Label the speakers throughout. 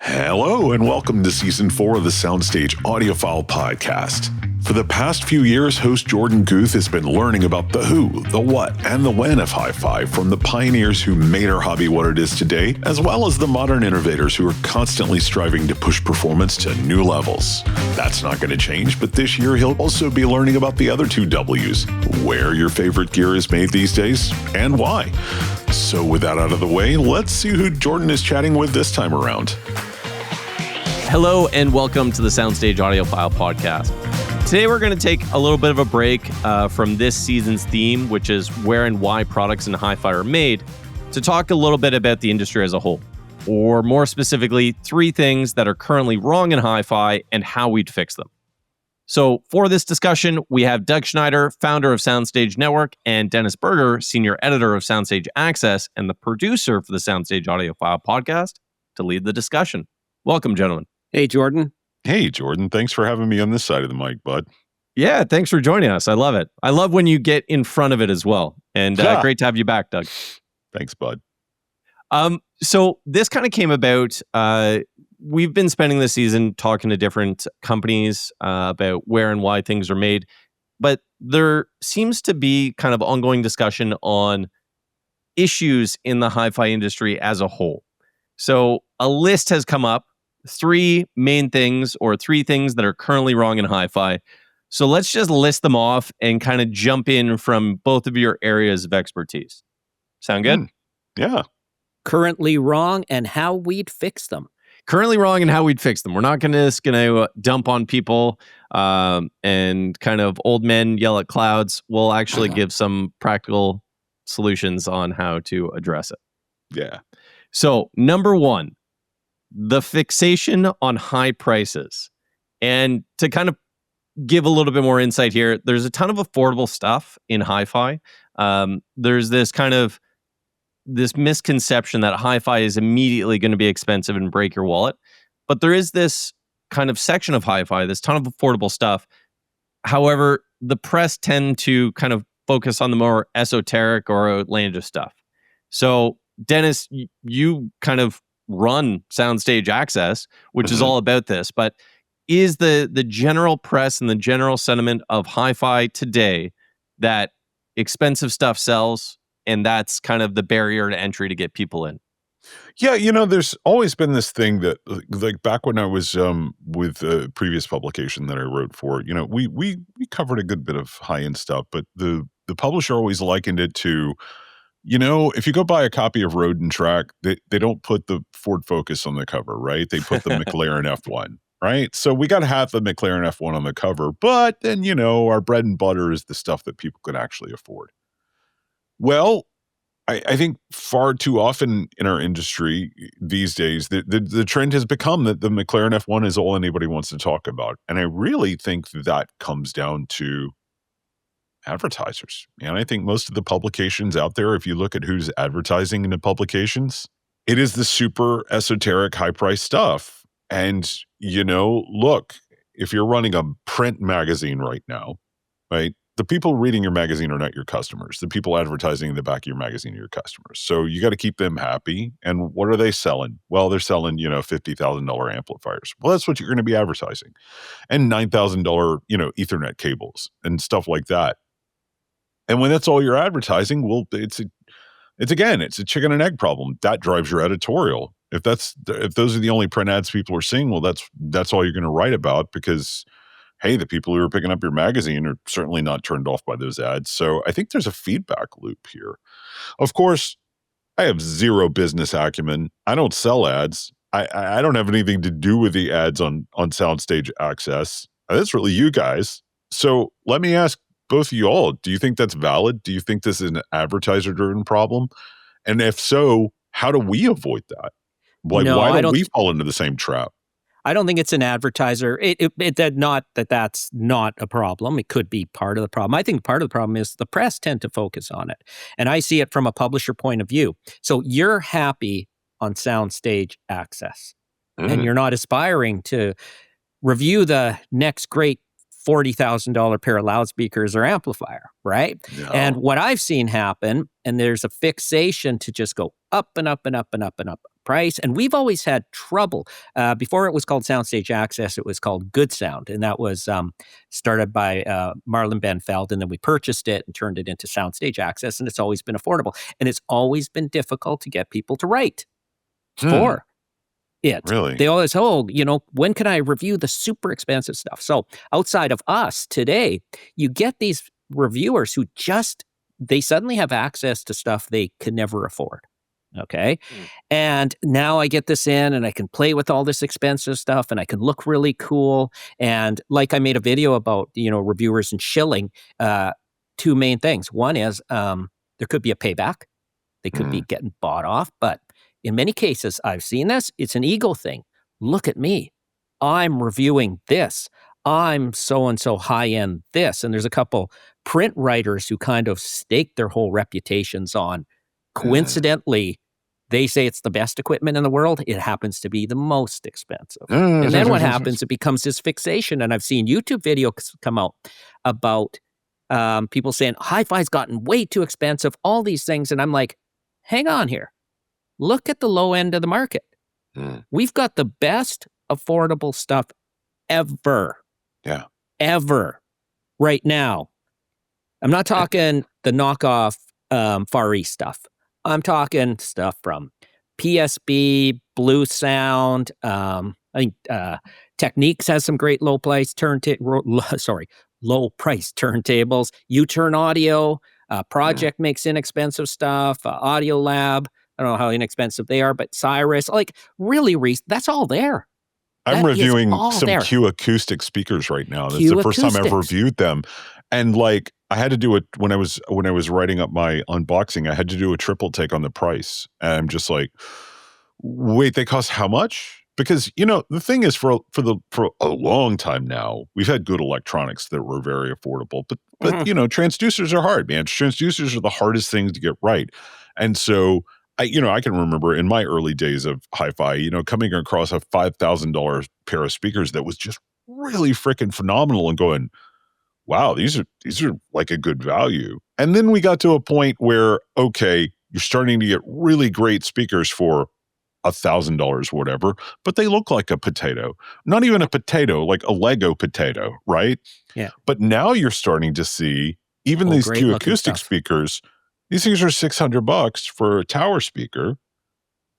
Speaker 1: Hello and welcome to Season 4 of the SoundStage Audiophile Podcast. For the past few years, host Jorden Guth has been learning about the who, the what, and the when of hi-fi from the pioneers who made our hobby what it is today, as well as the modern innovators who are constantly striving to push performance to new levels. That's not going to change, but this year he'll also be learning about the other two W's, where your favorite gear is made these days, and why. So with that out of the way, let's see who Jorden is chatting with this time around.
Speaker 2: Hello and welcome to the SoundStage Audiophile Podcast. Today we're going to take a little bit of a break from this season's theme, which is where and why products in hi-fi are made, to talk a little bit about the industry as a whole, or more specifically, 3 things that are currently wrong in hi-fi and how we'd fix them. So for this discussion, we have Doug Schneider, founder of SoundStage Network, and Dennis Berger, senior editor of SoundStage Access and the producer for the SoundStage Audiophile Podcast, to lead the discussion. Welcome, gentlemen.
Speaker 3: Hey, Jorden.
Speaker 1: Hey, Jorden. Thanks for having me on this side of the mic, bud.
Speaker 2: Yeah, thanks for joining us. I love it. I love when you get in front of it as well. And great to have you back, Doug.
Speaker 1: Thanks, bud.
Speaker 2: So this kind of came about, we've been spending this season talking to different companies about where and why things are made. But there seems to be kind of ongoing discussion on issues in the hi-fi industry as a whole. So a list has come up. 3 main things or 3 things that are currently wrong in hi-fi. So let's just list them off and kind of jump in from both of your areas of expertise. Sound good?
Speaker 1: Yeah.
Speaker 3: Currently wrong and how we'd fix them.
Speaker 2: Currently wrong and how we'd fix them. We're not going to dump on people and kind of old men yell at clouds. We'll actually give some practical solutions on how to address it.
Speaker 1: Yeah.
Speaker 2: So number 1. The fixation on high prices. And to kind of give a little bit more insight here, there's a ton of affordable stuff in hi-fi. There's this misconception that hi-fi is immediately going to be expensive and break your wallet. But there is this kind of section of hi-fi, this ton of affordable stuff. However, the press tend to kind of focus on the more esoteric or outlandish stuff. So, Dennis, you kind of run SoundStage Access, which is all about this, but is the general press and the general sentiment of hi-fi today that expensive stuff sells and that's kind of the barrier to entry to get people in?
Speaker 1: Yeah, there's always been this thing that, like back when I was with a previous publication that I wrote for, we covered a good bit of high-end stuff, but the publisher always likened it to, if you go buy a copy of Road and Track, they don't put the Ford Focus on the cover, right? They put the McLaren F1, right? So we got half the McLaren F1 on the cover, but then, our bread and butter is the stuff that people can actually afford. Well, I think far too often in our industry these days, the trend has become that the McLaren F1 is all anybody wants to talk about. And I really think that comes down to advertisers. And I think most of the publications out there, if you look at who's advertising in the publications, it is the super esoteric high price stuff. And, look, if you're running a print magazine right now, right, the people reading your magazine are not your customers. The people advertising in the back of your magazine are your customers. So you got to keep them happy. And what are they selling? Well, they're selling, $50,000 amplifiers. Well, that's what you're going to be advertising. And $9,000, Ethernet cables and stuff like that. And when that's all you're advertising, well, it's a chicken and egg problem. That drives your editorial. If those are the only print ads people are seeing, well, that's all you're going to write about because, hey, the people who are picking up your magazine are certainly not turned off by those ads. So I think there's a feedback loop here. Of course, I have zero business acumen. I don't sell ads. I don't have anything to do with the ads on SoundStage Access. That's really you guys. So let me ask both of you all, do you think that's valid? Do you think this is an advertiser-driven problem? And if so, how do we avoid that? Why don't we fall into the same trap?
Speaker 3: I don't think it's an advertiser. That's not a problem. It could be part of the problem. I think part of the problem is the press tend to focus on it. And I see it from a publisher point of view. So you're happy on SoundStage Access. And you're not aspiring to review the next great $40,000 pair of loudspeakers or amplifier, right?
Speaker 1: No.
Speaker 3: And what I've seen happen, and there's a fixation to just go up and up and up and up and up. price. And we've always had trouble. Before it was called SoundStage Access, it was called Good Sound. And that was started by Marlon Benfeld. And then we purchased it and turned it into SoundStage Access. And it's always been affordable. And it's always been difficult to get people to write for it.
Speaker 1: Really?
Speaker 3: They always, when can I review the super expensive stuff? So outside of us today, you get these reviewers who they suddenly have access to stuff they could never afford. Okay. And now I get this in and I can play with all this expensive stuff and I can look really cool. And like I made a video about, reviewers and shilling, two main things. One is there could be a payback. They could be getting bought off. But in many cases, I've seen this. It's an ego thing. Look at me. I'm reviewing this. I'm so-and-so high-end this. And there's a couple print writers who kind of stake their whole reputations on. Coincidentally, they say it's the best equipment in the world. It happens to be the most expensive. And then what happens, it becomes this fixation. And I've seen YouTube videos come out about people saying, hi-fi's gotten way too expensive, all these things. And I'm like, hang on here. Look at the low end of the market. We've got the best affordable stuff ever.
Speaker 1: Yeah.
Speaker 3: Ever. Right now. I'm not talking the knockoff Far East stuff. I'm talking stuff from PSB, Blue Sound. I think Techniques has some great low price turntables. U-Turn Audio. Project makes inexpensive stuff. Audio Lab. I don't know how inexpensive they are, but Cyrus. Like really, that's all there.
Speaker 1: I'm reviewing some Q acoustic speakers right now. That's the first time I've reviewed them. And like I had to do it when I was writing up my unboxing, I had to do a triple take on the price. And I'm just like, wait, they cost how much? Because, the thing is for a long time now, we've had good electronics that were very affordable, but transducers are hard, man. Transducers are the hardest things to get right. And so I can remember in my early days of hi-fi, coming across a $5,000 pair of speakers that was just really freaking phenomenal and going, wow, these are like a good value. And then we got to a point where, okay, you're starting to get really great speakers for $1,000, whatever, but they look like a potato. Not even a potato, like a Lego potato, right?
Speaker 3: Yeah.
Speaker 1: But now you're starting to see even these Q acoustic speakers. These things are $600 for a tower speaker,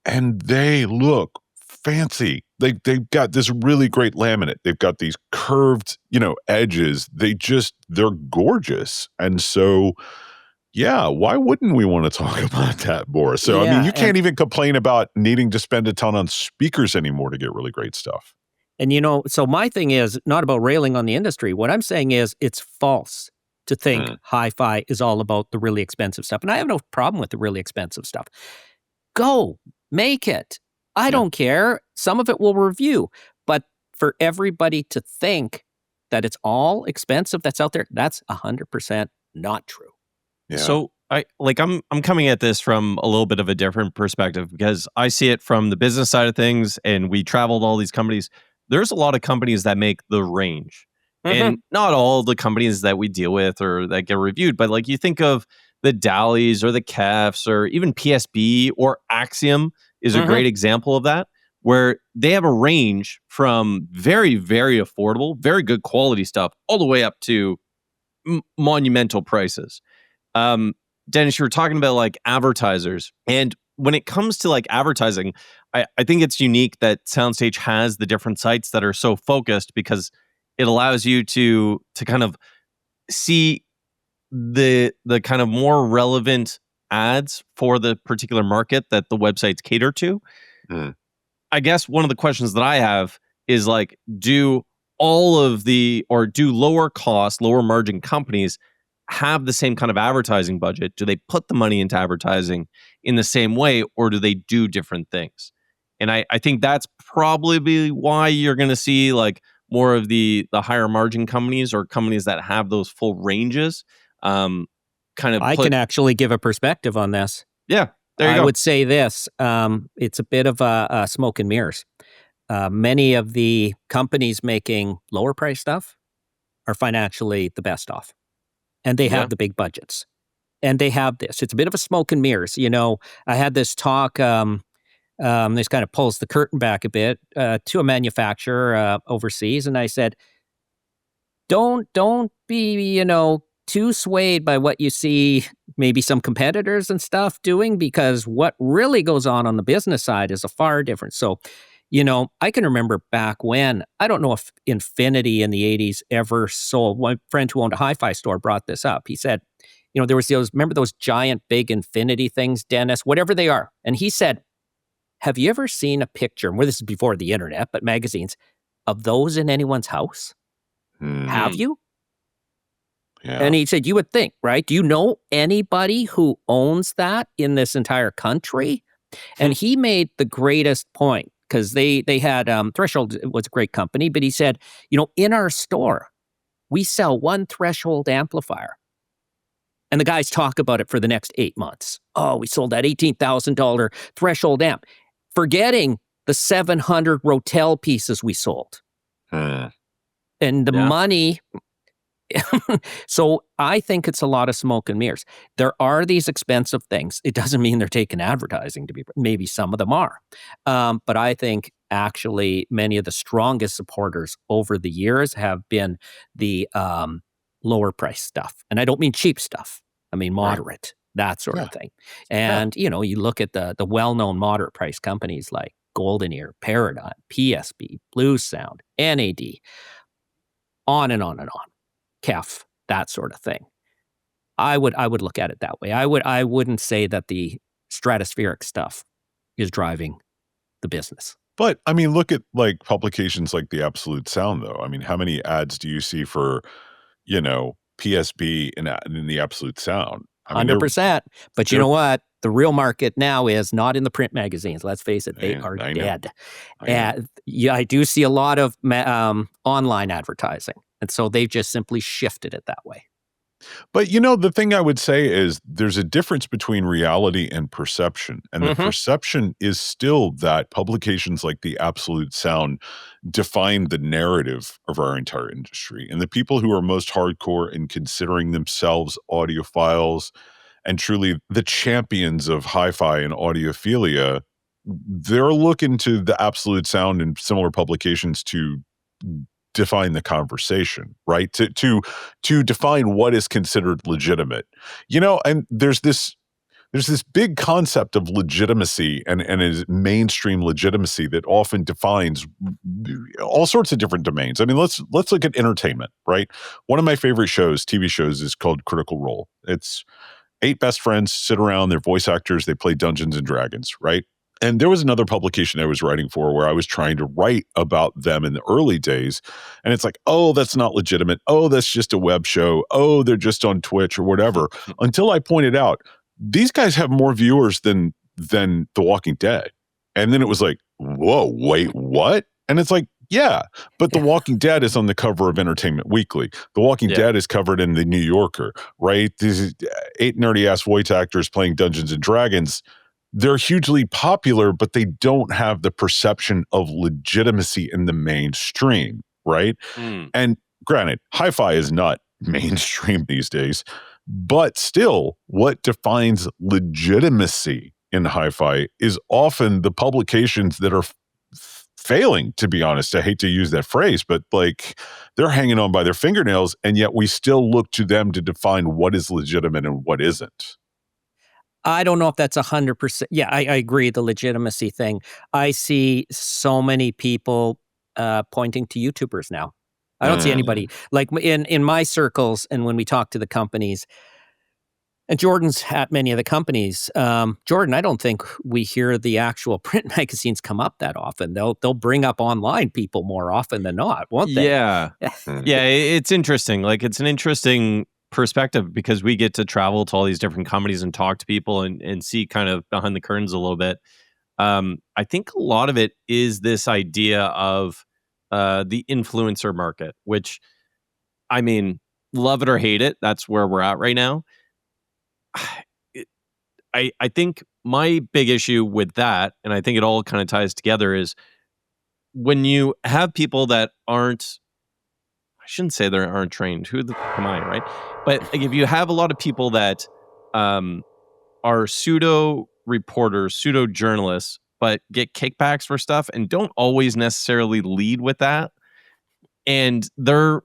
Speaker 1: and they look fancy. They've got this really great laminate. They've got these curved, edges. They're gorgeous. And so, yeah, why wouldn't we want to talk about that more? So, I mean, you can't even complain about needing to spend a ton on speakers anymore to get really great stuff.
Speaker 3: And, so my thing is not about railing on the industry. What I'm saying is it's false to think hi-fi is all about the really expensive stuff. And I have no problem with the really expensive stuff. Go, make it. I don't care. Some of it we'll review. But for everybody to think that it's all expensive that's out there, that's 100% not true.
Speaker 1: Yeah.
Speaker 2: So I'm coming at this from a little bit of a different perspective because I see it from the business side of things, and we traveled all these companies. There's a lot of companies that make the range. And not all the companies that we deal with or that get reviewed, but like you think of the Dallies or the Kefs or even PSB or Axiom is a great example of that, where they have a range from very, very affordable, very good quality stuff all the way up to monumental prices. Dennis, you were talking about like advertisers, and when it comes to like advertising, I think it's unique that SoundStage has the different sites that are so focused because it allows you to kind of see the kind of more relevant ads for the particular market that the websites cater to. I guess one of the questions that I have is like, do lower cost, lower margin companies have the same kind of advertising budget? Do they put the money into advertising in the same way, or do they do different things? And I think that's probably why you're going to see like more of the higher margin companies or companies that have those full ranges. I can actually give a perspective on this.
Speaker 3: Yeah, there you go. I would say this, it's a bit of a smoke and mirrors. Many of the companies making lower price stuff are financially the best off. And they have the big budgets. And they have this. It's a bit of a smoke and mirrors. I had this talk This kind of pulls the curtain back a bit to a manufacturer overseas, and I said, don't be, too swayed by what you see maybe some competitors and stuff doing, because what really goes on the business side is a far different. So, I can remember back when, I don't know if Infinity in the 80s ever sold. One friend who owned a hi-fi store brought this up. He said, there was remember those giant big Infinity things, Dennis, whatever they are. And he said, have you ever seen a picture, well, this is before the internet, but magazines, of those in anyone's house? Have you?
Speaker 1: Yeah.
Speaker 3: And he said, you would think, right? Do you know anybody who owns that in this entire country? And he made the greatest point, because they had, Threshold was a great company, but he said, in our store, we sell one Threshold amplifier. And the guys talk about it for the next 8 months. Oh, we sold that $18,000 Threshold amp, forgetting the 700 Rotel pieces we sold. And the money. So I think it's a lot of smoke and mirrors. There are these expensive things. It doesn't mean they're taking advertising to be, maybe some of them are. But I think actually many of the strongest supporters over the years have been the lower price stuff. And I don't mean cheap stuff. I mean moderate, that sort of thing. And, you look at the well-known moderate price companies like Golden Ear, Paradigm, PSB, Blue Sound, NAD, on and on and on. KEF, that sort of thing. I would look at it that way. I wouldn't say that the stratospheric stuff is driving the business.
Speaker 1: But I mean, look at like publications like the Absolute Sound, though. I mean, how many ads do you see for, PSB in the Absolute Sound? I mean,
Speaker 3: 100%. But you know what? The real market now is not in the print magazines. Let's face it, they are dead. I do see a lot of online advertising. And so they've just simply shifted it that way.
Speaker 1: But, the thing I would say is there's a difference between reality and perception. And the perception is still that publications like the Absolute Sound define the narrative of our entire industry. And the people who are most hardcore in considering themselves audiophiles and truly the champions of hi-fi and audiophilia, they're looking to the Absolute Sound and similar publications to define the conversation, right? To define what is considered legitimate. And there's this big concept of legitimacy and is mainstream legitimacy that often defines all sorts of different domains. I mean, let's look at entertainment, right? One of my favorite TV shows is called Critical Role. It's 8 best friends sit around, they're voice actors, they play Dungeons and Dragons, right? And there was another publication I was writing for where I was trying to write about them in the early days. And it's like, oh, that's not legitimate. Oh, that's just a web show. Oh, they're just on Twitch or whatever. Until I pointed out, these guys have more viewers than The Walking Dead. And then it was like, whoa, wait, what? And it's like, yeah, but The Walking Dead is on the cover of Entertainment Weekly. The Walking Dead is covered in The New Yorker, right? These 8 nerdy-ass voice actors playing Dungeons and Dragons. They're hugely popular, but they don't have the perception of legitimacy in the mainstream, right? And granted, hi-fi is not mainstream these days, but still, what defines legitimacy in hi-fi is often the publications that are failing, to be honest. I hate to use that phrase, but like they're hanging on by their fingernails, and yet we still look to them to define what is legitimate and what isn't.
Speaker 3: I don't know if that's 100%. Yeah, I agree. The legitimacy thing. I see so many people pointing to YouTubers now. I don't see anybody like in my circles, and when we talk to the companies, and Jordan's at many of the companies. Jorden, I don't think we hear the actual print magazines come up that often. They'll bring up online people more often than not, won't they?
Speaker 2: Yeah, yeah. It's interesting. Like it's an interesting perspective because we get to travel to all these different companies and talk to people and see kind of behind the curtains a little bit. I think a lot of it is this idea of the influencer market, which, I mean, love it or hate it, that's where we're at right now. I think my big issue with that, and I think it all kind of ties together, is when you have people that aren't, I shouldn't say they aren't trained. Who the fuck am I, right? But like, if you have a lot of people that are pseudo reporters, pseudo journalists, but get kickbacks for stuff and don't always necessarily lead with that. And their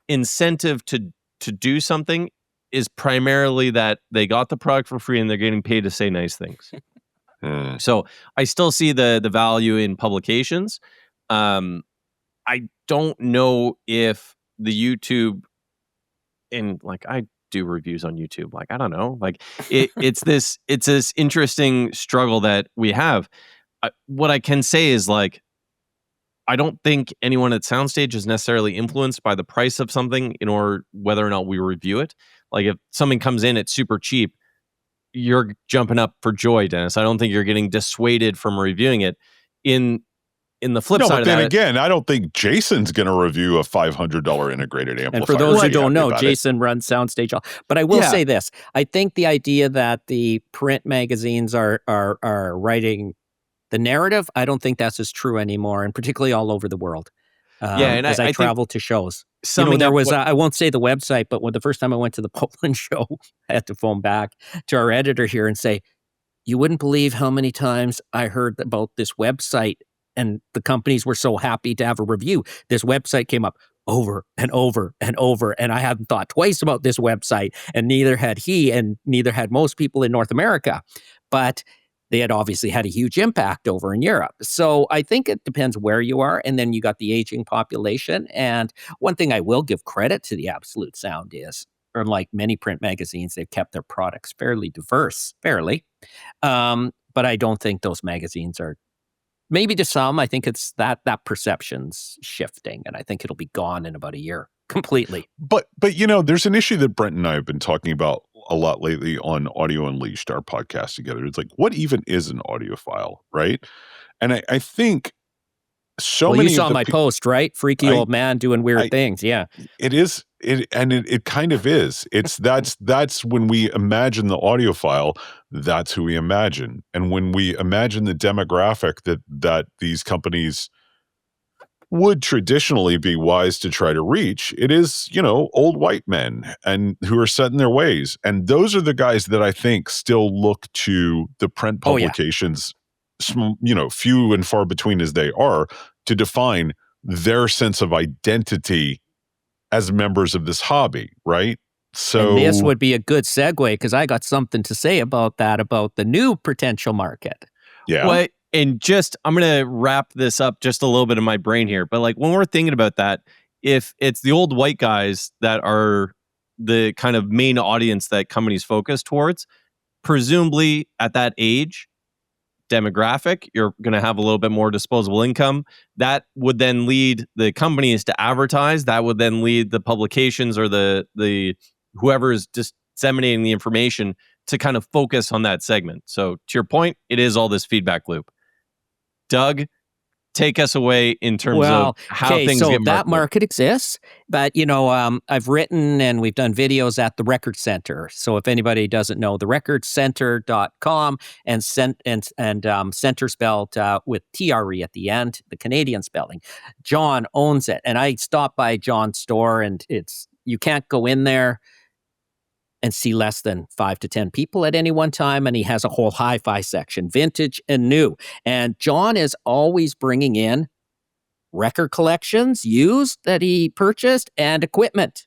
Speaker 2: incentive to do something is primarily that they got the product for free and they're getting paid to say nice things. So I still see the value in publications. I don't know if the YouTube, and like I do reviews on YouTube, like I don't know, like it's this interesting struggle that we have. What I can say is like I don't think anyone at SoundStage is necessarily influenced by the price of something in order whether or not we review it. Like if something comes in, it's super cheap, you're jumping up for joy, Dennis. I don't think you're getting dissuaded from reviewing it. In the flip side of that,
Speaker 1: then again, I don't think Jason's going to review a $500 integrated amplifier.
Speaker 3: And for those who don't know, Jason runs SoundStage. But I will say this: I think the idea that the print magazines are writing the narrative, I don't think that's as true anymore, and particularly all over the world.
Speaker 2: And
Speaker 3: as I travel to shows. There was, I won't say the website, but when the first time I went to the Poland show, I had to phone back to our editor here and say, you wouldn't believe how many times I heard about this website, and the companies were so happy to have a review. This website came up over and over and over, and I hadn't thought twice about this website, and neither had he, and neither had most people in North America. But they had obviously had a huge impact over in Europe. So I think it depends where you are. And then you got the aging population. And one thing I will give credit to the Absolute Sound is, unlike many print magazines, they've kept their products fairly diverse, but I don't think those magazines are, maybe to some, I think it's that perception's shifting, and I think it'll be gone in about a year completely.
Speaker 1: But there's an issue that Brent and I have been talking about a lot lately on Audio Unleashed, our podcast together. It's like, what even is an audiophile, right? And I think many.
Speaker 3: You saw my post, right? Freaky old man doing weird things. Yeah,
Speaker 1: it is. It kind of is. It's that's when we imagine the audiophile, that's who we imagine. And when we imagine the demographic that these companies would traditionally be wise to try to reach, it is, old white men and who are set in their ways. And those are the guys that I think still look to the print publications, few and far between as they are, to define their sense of identity as members of this hobby, right? So
Speaker 3: and this would be a good segue, because I got something to say about that, about the new potential market.
Speaker 1: Yeah.
Speaker 2: And I'm going to wrap this up just a little bit in my brain here. But like when we're thinking about that, if it's the old white guys that are the kind of main audience that companies focus towards, presumably at that age demographic, you're going to have a little bit more disposable income. That would then lead the companies to advertise. That would then lead the publications or the whoever is disseminating the information to kind of focus on that segment. So to your point, it is all this feedback loop. Doug, take us away in terms of how things get marketed.
Speaker 3: That market exists, but I've written and we've done videos at the Record Center. So if anybody doesn't know, therecordcenter.com and center spelled with TRE at the end, the Canadian spelling. John owns it, and I stopped by John's store, and you can't go in there and see less than 5 to 10 people at any one time. And he has a whole hi-fi section, vintage and new. And John is always bringing in record collections, used, that he purchased, and equipment.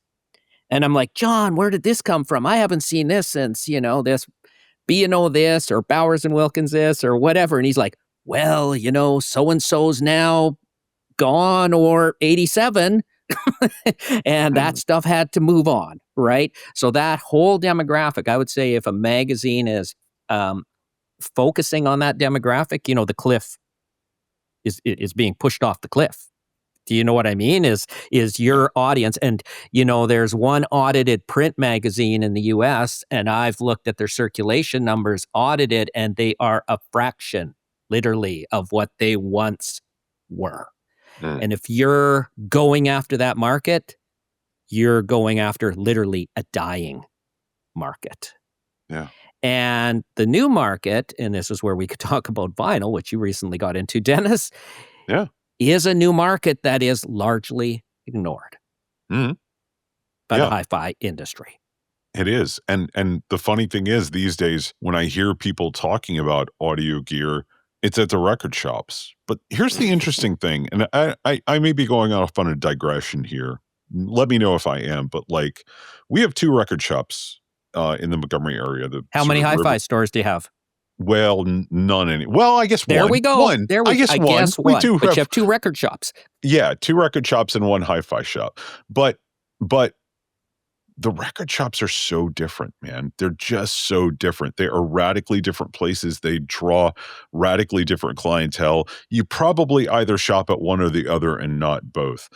Speaker 3: And I'm like, John, where did this come from? I haven't seen this since, this B&O this, or Bowers and Wilkins this, or whatever. And he's like, well, so-and-so's now gone, or 87. And that stuff had to move on, right? So that whole demographic, I would say, if a magazine is focusing on that demographic, the cliff is being pushed off the cliff. Do you know what I mean? Is your audience, and there's one audited print magazine in the US, and I've looked at their circulation numbers audited, and they are a fraction, literally, of what they once were. And if you're going after that market, you're going after literally a dying market.
Speaker 1: Yeah.
Speaker 3: And the new market, and this is where we could talk about vinyl, which you recently got into, Dennis, is a new market that is largely ignored by the hi-fi industry.
Speaker 1: It is. And the funny thing is, these days, when I hear people talking about audio gear, It's at the record shops. But here's the interesting thing, and I may be going off on a digression here. Let me know if I am, but like we have 2 record shops in the Montgomery area.
Speaker 3: How many hi-fi stores do you have?
Speaker 1: Well, none any. Well, I guess
Speaker 3: there
Speaker 1: one.
Speaker 3: we go.
Speaker 1: One.
Speaker 3: There we,
Speaker 1: I guess
Speaker 3: I
Speaker 1: one.
Speaker 3: Guess
Speaker 1: we
Speaker 3: one.
Speaker 1: do
Speaker 3: but
Speaker 1: have,
Speaker 3: you have 2 record shops.
Speaker 1: Yeah, 2 record shops and 1 hi-fi shop. But the record shops are so different, man. They're just so different. They are radically different places. They draw radically different clientele. You probably either shop at one or the other and not both.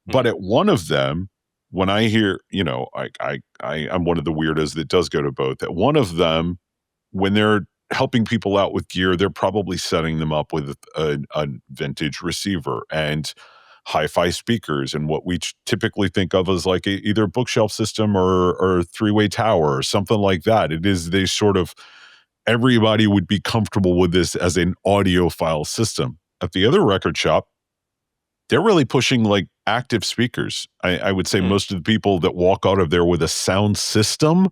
Speaker 1: But at one of them, when I hear, I'm one of the weirdos that does go to both. At one of them, when they're helping people out with gear, they're probably setting them up with a vintage receiver and hi-fi speakers and what we typically think of as like either a bookshelf system or 3-way tower or something like that. It is they sort of everybody would be comfortable with this as an audiophile system. At the other record shop, they're really pushing like active speakers. I would say most of the people that walk out of there with a sound system,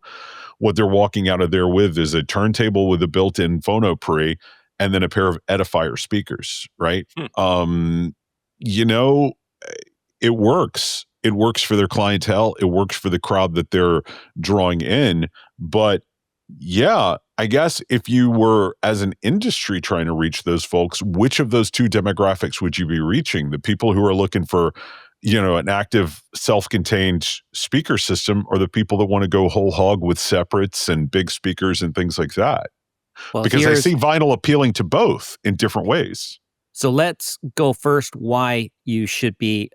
Speaker 1: what they're walking out of there with is a turntable with a built-in phono pre and then a pair of edifier speakers, right? It works. It works for their clientele. It works for the crowd that they're drawing in. But yeah, I guess if you were as an industry trying to reach those folks, which of those 2 demographics would you be reaching? The people who are looking for, an active self-contained speaker system, or the people that want to go whole hog with separates and big speakers and things like that?
Speaker 3: Well,
Speaker 1: because I see vinyl appealing to both in different ways.
Speaker 3: So let's go first why you should be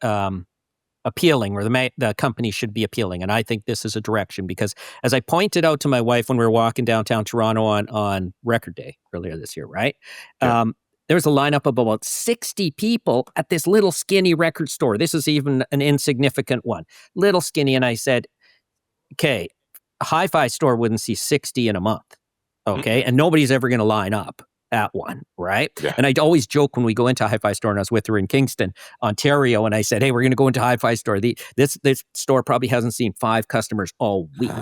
Speaker 3: appealing, or the company should be appealing. And I think this is a direction because, as I pointed out to my wife when we were walking downtown Toronto on Record Day earlier this year, right? Yeah. There was a lineup of about 60 people at this little skinny record store. This is even an insignificant one. Little skinny. And I said, okay, a hi-fi store wouldn't see 60 in a month. Okay. And nobody's ever going to line up at one, right? Yeah. And I'd always joke when we go into a hi-fi store, and I was with her in Kingston, Ontario, and I said, hey, we're going to go into a hi-fi store. This store probably hasn't seen 5 customers all week.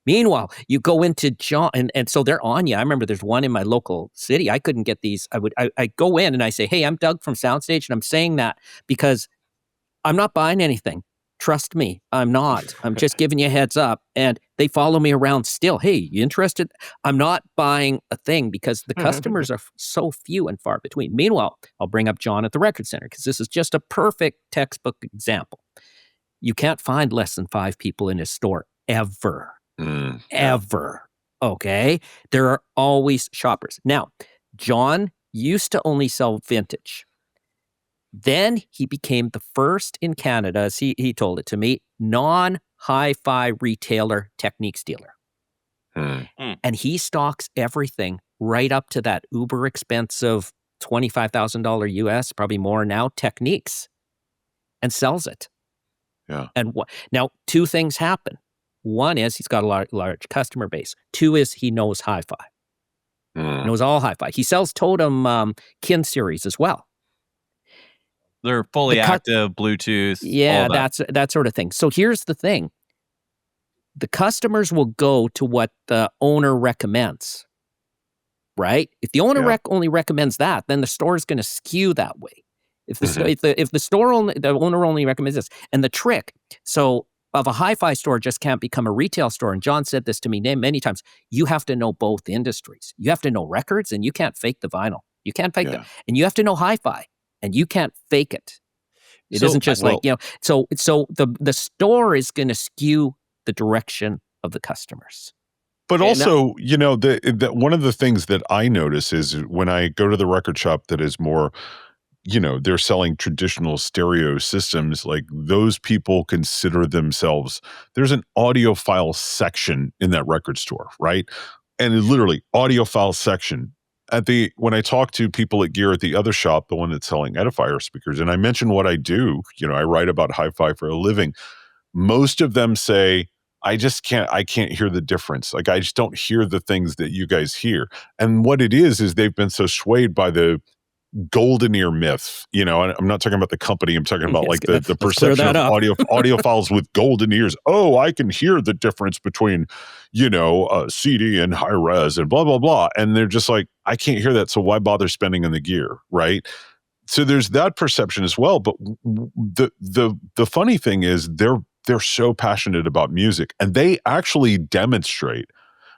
Speaker 3: Meanwhile, you go into John, and so they're on you. I remember there's one in my local city. I couldn't get these. I go in and I say, hey, I'm Doug from SoundStage, and I'm saying that because I'm not buying anything. Trust me, I'm not. I'm just giving you a heads up. And they follow me around still. Hey, you interested? I'm not buying a thing because the customers are so few and far between. Meanwhile, I'll bring up John at the Record Center because this is just a perfect textbook example. You can't find less than 5 people in his store ever. Ever. Okay? There are always shoppers. Now, John used to only sell vintage. Then he became the first in Canada, as he told it to me, non-hi-fi retailer Techniques dealer. And he stocks everything right up to that uber expensive $25,000 US, probably more now, Techniques, and sells it.
Speaker 1: Yeah.
Speaker 3: And now 2 things happen. One is he's got a large customer base. 2 is he knows hi-fi. Knows all hi-fi. He sells Totem Kin series as well.
Speaker 2: They're fully active, Bluetooth.
Speaker 3: Yeah, that sort of thing. So here's the thing. The customers will go to what the owner recommends, right? If the owner only recommends that, then the store is going to skew that way. If the owner only recommends this, and the trick, so of a hi-fi store just can't become a retail store. And John said this to me many times. You have to know both industries. You have to know records, and you can't fake the vinyl. You can't fake that, and you have to know hi-fi. And you can't fake it. It isn't just So the store is going to skew the direction of the customers.
Speaker 1: But also, one of the things that I notice is when I go to the record shop that is more, they're selling traditional stereo systems, like those people consider themselves, there's an audiophile section in that record store, right? And literally audiophile section. When I talk to people at Gear at the other shop, the one that's selling edifier speakers, and I mention what I do, I write about hi-fi for a living. Most of them say, I can't hear the difference. Like, I just don't hear the things that you guys hear. And what it is they've been so swayed by the golden ear myth. I'm not talking about the company. I'm talking about the perception of audiophiles with golden ears. Oh, I can hear the difference between, CD and high res and blah, blah, blah. And they're just like, I can't hear that, so why bother spending on the gear, right? So there's that perception as well. But the funny thing is they're so passionate about music, and they actually demonstrate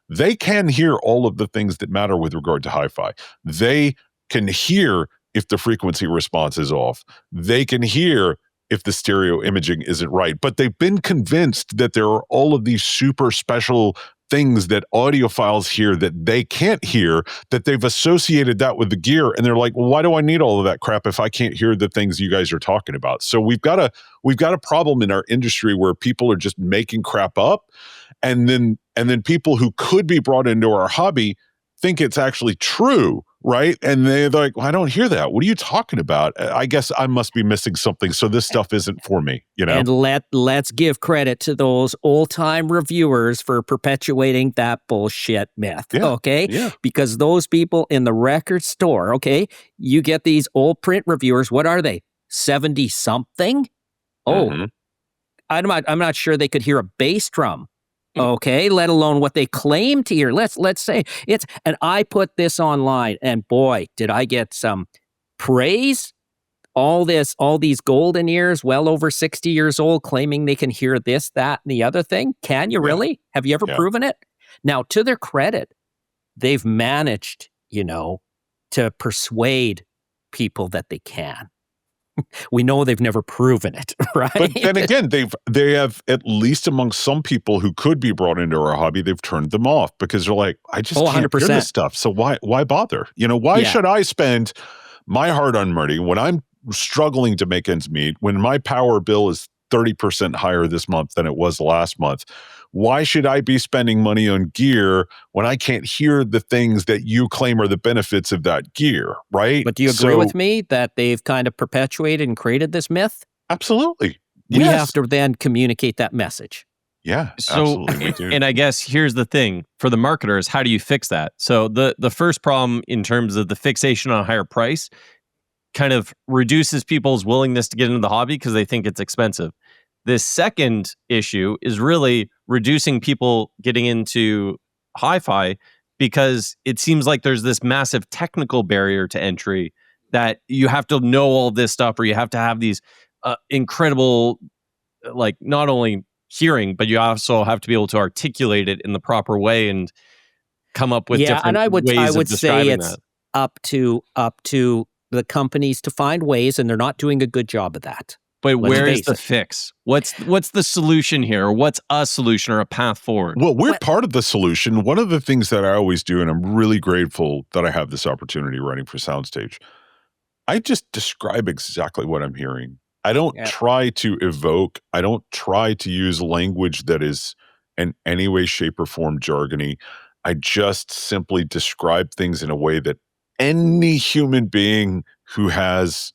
Speaker 1: they can hear all of the things that matter with regard to hi-fi. They can hear if the frequency response is off. They can hear if the stereo imaging isn't right. But they've been convinced that there are all of these super special things that audiophiles hear that they can't hear, that they've associated that with the gear. And they're like, well, why do I need all of that crap if I can't hear the things you guys are talking about? So we've got a problem in our industry where people are just making crap up. And then people who could be brought into our hobby think it's actually true, right? And they're like, well, I don't hear that. What are you talking about? I guess I must be missing something. So this stuff isn't for me, you know?
Speaker 3: And let's give credit to those old-time reviewers for perpetuating that bullshit myth, okay?
Speaker 1: Yeah.
Speaker 3: Because those people in the record store, okay, you get these old print reviewers, what are they, 70-something? Oh,
Speaker 1: Mhm.
Speaker 3: I'm not sure they could hear a bass drum. Okay, let alone what they claim to hear. Let's say it's, and I put this online, and boy, did I get some praise. All these golden ears, well over 60 years old, claiming they can hear this, that, and the other thing. Can you really? Have you ever proven it? Now, to their credit, they've managed, to persuade people that they can. We know they've never proven it, right?
Speaker 1: But then again, they have, at least amongst some people who could be brought into our hobby, they've turned them off because they're like, I just can't
Speaker 3: 100%.
Speaker 1: hear this stuff. So why bother? Why should I spend my hard-earned money when I'm struggling to make ends meet, when my power bill is 30% higher this month than it was last month? Why should I be spending money on gear when I can't hear the things that you claim are the benefits of that gear, right?
Speaker 3: But do you agree with me that they've kind of perpetuated and created this myth?
Speaker 1: Absolutely.
Speaker 3: We have to then communicate that message.
Speaker 1: Yeah,
Speaker 2: so,
Speaker 1: absolutely we do.
Speaker 2: And I guess here's the thing for the marketers, how do you fix that? So the first problem in terms of the fixation on a higher price kind of reduces people's willingness to get into the hobby because they think it's expensive. The second issue is really reducing people getting into hi-fi because it seems like there's this massive technical barrier to entry that you have to know all this stuff, or you have to have these incredible, like, not only hearing, but you also have to be able to articulate it in the proper way and come up with different
Speaker 3: and I would say it's
Speaker 2: that.
Speaker 3: up to the companies to find ways, and they're not doing a good job of that.
Speaker 2: But where is the fix? What's the solution here? Or what's a solution or a path forward?
Speaker 1: Well, we're part of the solution. One of the things that I always do, and I'm really grateful that I have this opportunity writing for SoundStage, I just describe exactly what I'm hearing. I don't try to evoke. I don't try to use language that is in any way, shape, or form jargony. I just simply describe things in a way that any human being who has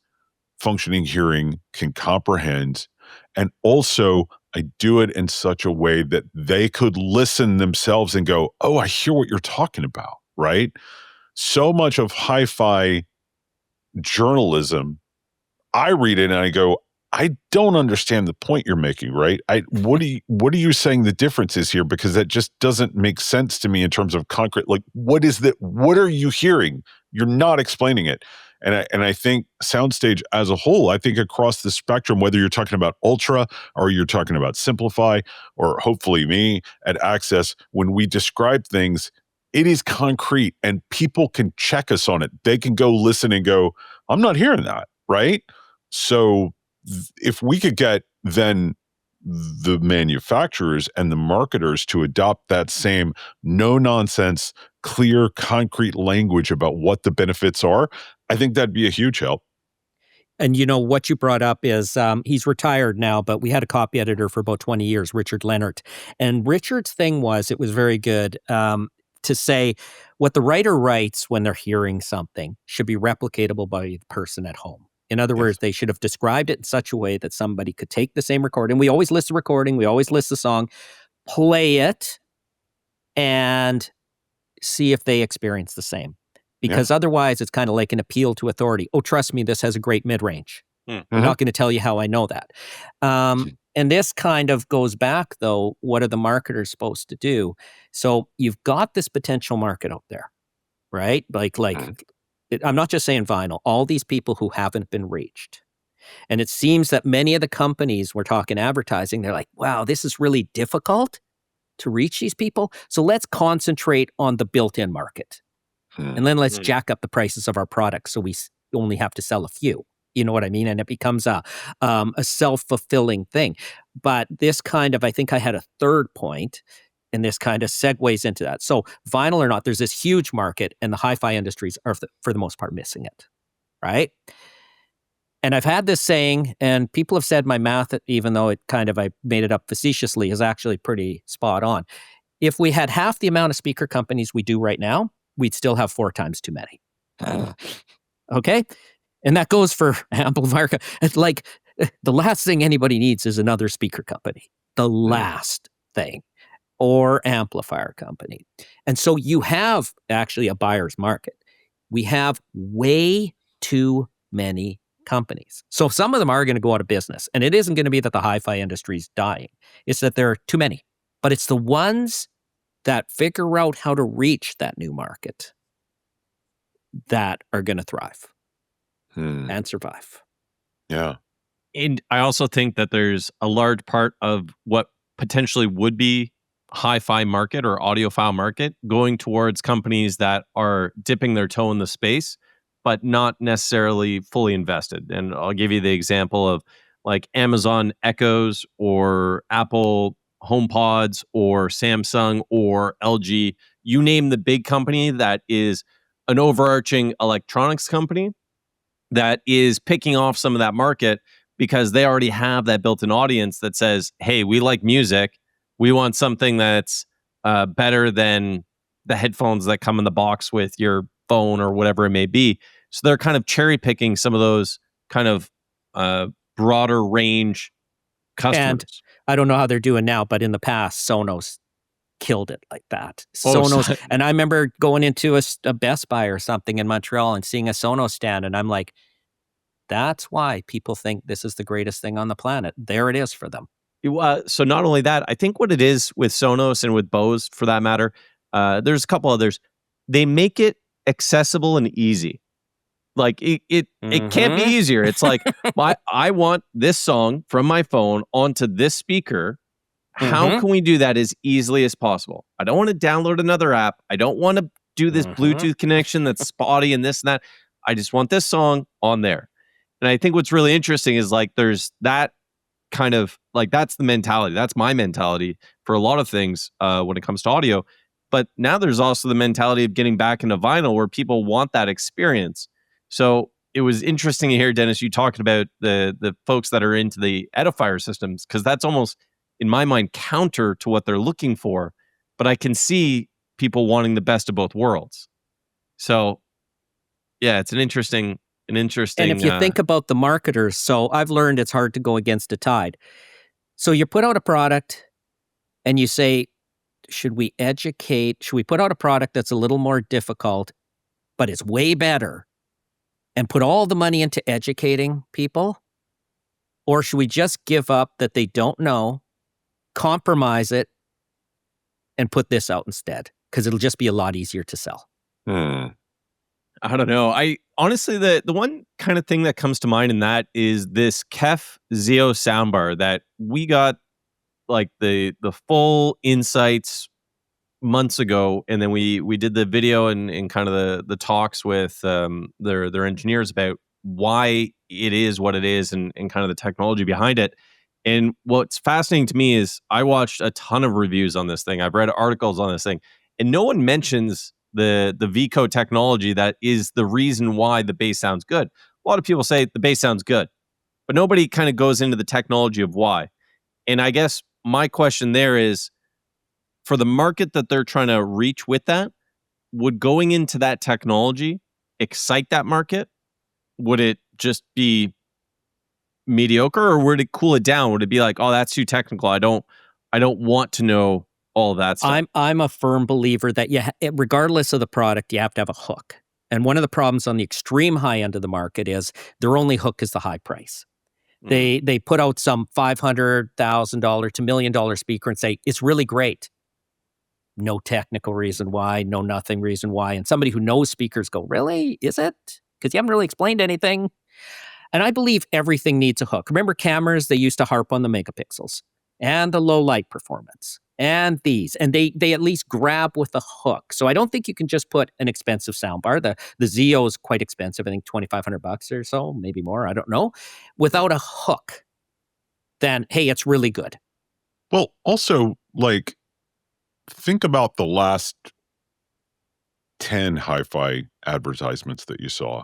Speaker 1: functioning hearing can comprehend. And also, I do it in such a way that they could listen themselves and go, oh, I hear what you're talking about, right? So much of hi-fi journalism, I read it and I go, I don't understand the point you're making, right? What are you saying the difference is here? Because that just doesn't make sense to me in terms of concrete. Like, what are you hearing? You're not explaining it. And I think SoundStage as a whole, I think across the spectrum, whether you're talking about Ultra or you're talking about Simplify, or hopefully me at Access, when we describe things, it is concrete and people can check us on it. They can go listen and go, I'm not hearing that, right? So if we could get then the manufacturers and the marketers to adopt that same no-nonsense, clear, concrete language about what the benefits are, I think that'd be a huge help.
Speaker 3: And what you brought up is he's retired now, but we had a copy editor for about 20 years, Richard Leonard. And Richard's thing was, it was very good to say what the writer writes when they're hearing something should be replicatable by the person at home. In other words, they should have described it in such a way that somebody could take the same recording. We always list the recording. We always list the song, play it, and see if they experience the same. Because otherwise, it's kind of like an appeal to authority. Oh, trust me, this has a great mid-range. I'm not going to tell you how I know that. And this kind of goes back, though, what are the marketers supposed to do? So you've got this potential market out there. right? I'm not just saying vinyl, all these people who haven't been reached. And it seems that many of the companies, we're talking advertising, they're like, wow, this is really difficult to reach these people. So let's concentrate on the built-in market. And then let's jack up the prices of our products so we only have to sell a few. You know what I mean? And it becomes a self-fulfilling thing. But this kind of, I think I had a third point, and this kind of segues into that. So vinyl or not, there's this huge market, and the hi-fi industries are, for the most part, missing it, right? And I've had this saying, and people have said my math, even though I made it up facetiously, is actually pretty spot on. If we had half the amount of speaker companies we do right now, we'd still have 4 times too many. Okay? And that goes for amplifier. It's like the last thing anybody needs is another speaker company. The last thing. Or amplifier company. And so you have actually a buyer's market. We have way too many companies. So some of them are going to go out of business. And it isn't going to be that the hi-fi industry is dying. It's that there are too many. But it's the ones that figure out how to reach that new market that are going to thrive and survive.
Speaker 1: Yeah.
Speaker 2: And I also think that there's a large part of what potentially would be hi-fi market or audiophile market going towards companies that are dipping their toe in the space, but not necessarily fully invested. And I'll give you the example of like Amazon Echoes or Apple HomePods or Samsung or LG. You name the big company that is an overarching electronics company that is picking off some of that market because they already have that built-in audience that says, hey, we like music. We want something that's better than the headphones that come in the box with your phone or whatever it may be. So they're kind of cherry picking some of those kind of broader range customers.
Speaker 3: And I don't know how they're doing now, but in the past, Sonos killed it like that. Sonos, and I remember going into a Best Buy or something in Montreal and seeing a Sonos stand, and I'm like, that's why people think this is the greatest thing on the planet. There it is for them.
Speaker 2: So not only that, I think what it is with Sonos and with Bose, for that matter, there's a couple others. They make it accessible and easy. Like it can't be easier. It's like I want this song from my phone onto this speaker. How can we do that as easily as possible? I don't want to download another app. I don't want to do this Bluetooth connection that's spotty and this and that. I just want this song on there. And I think what's really interesting is like there's that kind of like that's the mentality. That's my mentality for a lot of things when it comes to audio. But now there's also the mentality of getting back into vinyl where people want that experience. So it was interesting to hear, Dennis, you talking about the folks that are into the edifier systems, because that's almost, in my mind, counter to what they're looking for. But I can see people wanting the best of both worlds. So yeah, it's an interesting. And
Speaker 3: if you think about the marketers, so I've learned it's hard to go against a tide. So you put out a product and you say, should we put out a product that's a little more difficult, but it's way better, and put all the money into educating people? Or should we just give up that they don't know, compromise it, and put this out instead? Because it'll just be a lot easier to sell.
Speaker 2: I don't know. I honestly, the one kind of thing that comes to mind in that is this Kef Zeo soundbar that we got like the full insights months ago, and then we did the video and kind of the talks with their engineers about why it is what it is and kind of the technology behind it. And what's fascinating to me is I watched a ton of reviews on this thing. I've read articles on this thing, and no one mentions the VCO technology that is the reason why the bass sounds good. A lot of people say the bass sounds good, but nobody kind of goes into the technology of why. And I guess my question there is, for the market that they're trying to reach with that, would going into that technology excite that market? Would it just be mediocre, or would it cool it down? Would it be like, oh, that's too technical, I don't want to know all that stuff?
Speaker 3: I'm a firm believer that regardless of the product, you have to have a hook. And one of the problems on the extreme high end of the market is their only hook is the high price. They put out some $500,000 to $1 million speaker and say, it's really great. no technical reason why, no nothing reason why. And somebody who knows speakers go, really? Is it? Because you haven't really explained anything. And I believe everything needs a hook. Remember cameras, they used to harp on the megapixels and the low light performance and these, and they at least grab with a hook. So I don't think you can just put an expensive soundbar. The Zeo is quite expensive, I think $2,500 or so, maybe more, I don't know. Without a hook, then, hey, it's really good.
Speaker 1: Well, also, like, think about the last 10 hi-fi advertisements that you saw.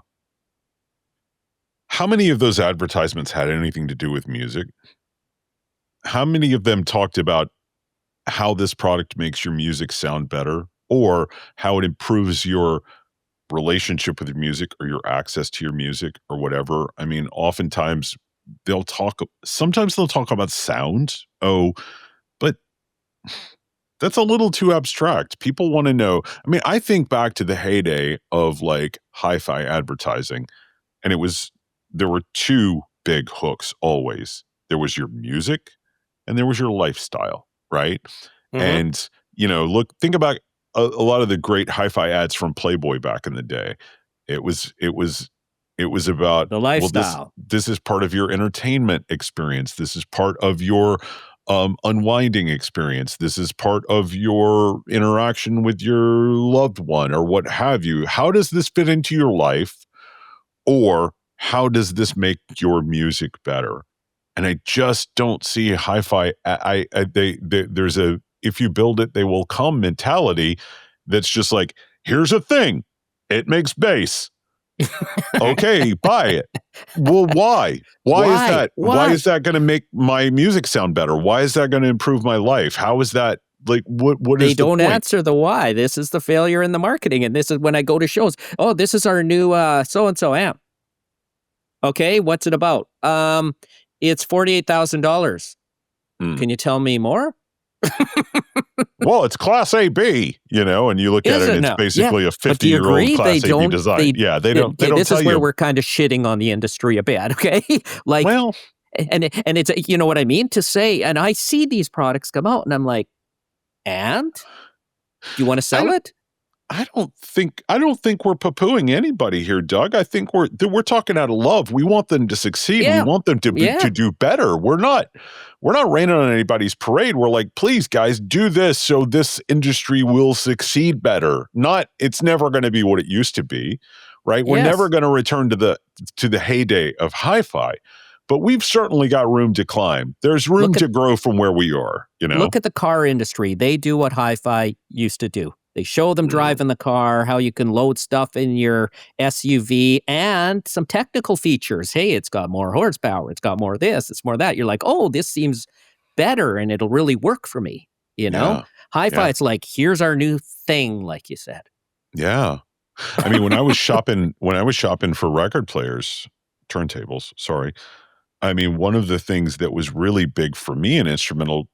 Speaker 1: How many of those advertisements had anything to do with music? How many of them talked about how this product makes your music sound better, or how it improves your relationship with your music or your access to your music or whatever? I mean, oftentimes sometimes they'll talk about sound. Oh, but that's a little too abstract. People want to know. I mean, I think back to the heyday of like hi-fi advertising, and there were two big hooks always. There was your music and there was your lifestyle, right?
Speaker 3: Mhm.
Speaker 1: And, think about a lot of the great hi-fi ads from Playboy back in the day. It was about,
Speaker 3: The
Speaker 1: well,
Speaker 3: lifestyle.
Speaker 1: this is part of your entertainment experience. This is part of your unwinding experience. This is part of your interaction with your loved one or what have you. How does this fit into your life? Or how does this make your music better? And I just don't see hi-fi. There's a, if you build it, they will come mentality that's just like, here's a thing. It makes bass. Okay, buy it. Well, why? Why is
Speaker 3: Why?
Speaker 1: that? Why
Speaker 3: Why?
Speaker 1: is that going to make my music sound better? Why is that going to improve my life? How is that? Like, what
Speaker 3: They
Speaker 1: is the
Speaker 3: don't
Speaker 1: point?
Speaker 3: answer the why. This is the failure in the marketing. And this is when I go to shows. Oh, this is our new so-and-so amp. Okay, what's it about? It's $48,000.
Speaker 1: Hmm.
Speaker 3: Can you tell me more?
Speaker 1: Well, it's Class AB, and you look at
Speaker 3: Is
Speaker 1: it,
Speaker 3: it
Speaker 1: and it's
Speaker 3: now?
Speaker 1: basically a
Speaker 3: But do you
Speaker 1: 50-year-old
Speaker 3: agree?
Speaker 1: Class AB design. Yeah, they don't
Speaker 3: This
Speaker 1: tell
Speaker 3: is where
Speaker 1: you.
Speaker 3: we're kind of shitting on the industry a bit, okay? Like,
Speaker 1: Well,
Speaker 3: and it's, you know what I mean? To say, and I see these products come out and I'm like, and? Do you want to
Speaker 1: I
Speaker 3: sell it?
Speaker 1: I don't think we're poo-pooing anybody here, Doug. I think we're talking out of love. We want them to succeed. We
Speaker 3: Yeah.
Speaker 1: want them to
Speaker 3: Yeah.
Speaker 1: do better. We're not raining on anybody's parade. We're like, please, guys, do this so this industry will succeed better. It's never going to be what it used to be, right? We're
Speaker 3: Yes.
Speaker 1: never going to return to the heyday of hi-fi, but we've certainly got room to climb. There's room to grow from where we are.
Speaker 3: Look at the car industry. They do what hi-fi used to do. They show them driving the car, how you can load stuff in your SUV, and some technical features. Hey, it's got more horsepower. It's got more of this. It's more of that. You're like, oh, this seems better, and it'll really work for me.
Speaker 1: Yeah.
Speaker 3: Hi-fi,
Speaker 1: Yeah.
Speaker 3: it's like, here's our new thing, like you said.
Speaker 1: Yeah. I mean, when I was shopping for record players, turntables, sorry. I mean, one of the things that was really big for me and instrumental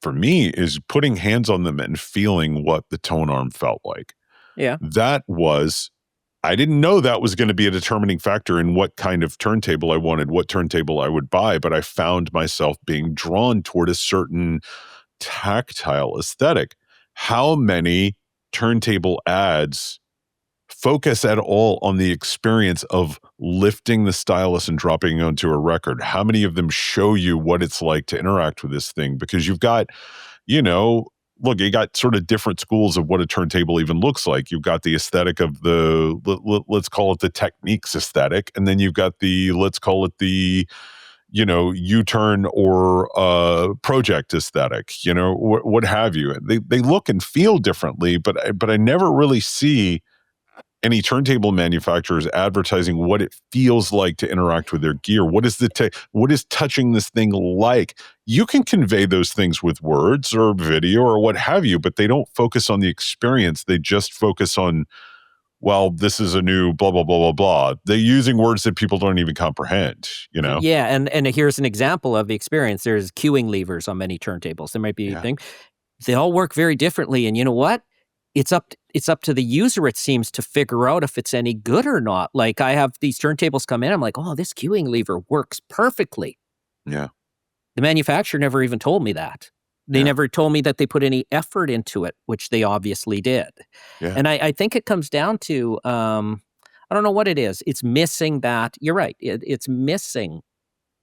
Speaker 1: for me is putting hands on them and feeling what the tone arm felt like.
Speaker 3: Yeah.
Speaker 1: I didn't know that was going to be a determining factor in what kind of turntable I wanted, what turntable I would buy, but I found myself being drawn toward a certain tactile aesthetic. How many turntable ads focus at all on the experience of lifting the stylus and dropping it onto a record? How many of them show you what it's like to interact with this thing? Because you've got, look, you got sort of different schools of what a turntable even looks like. You've got the aesthetic of let's call it the Techniques aesthetic. And then you've got let's call it the, U-turn or project aesthetic, what have you. They look and feel differently, but I never really see any turntable manufacturers advertising what it feels like to interact with their gear. What is touching this thing like? You can convey those things with words or video or what have you, but they don't focus on the experience. They just focus on, well, this is a new blah, blah, blah, blah, blah. They're using words that people don't even comprehend,
Speaker 3: Yeah, and here's an example of the experience. There's queuing levers on many turntables. There might be a thing. They all work very differently, and you know what? It's up to the user, it seems, to figure out if it's any good or not. Like, I have these turntables come in, I'm like, oh, this queuing lever works perfectly.
Speaker 1: Yeah.
Speaker 3: The manufacturer never even told me that. They never told me that they put any effort into it, which they obviously did.
Speaker 1: Yeah.
Speaker 3: And I think it comes down to, I don't know what it is. It's missing that. You're right. It's missing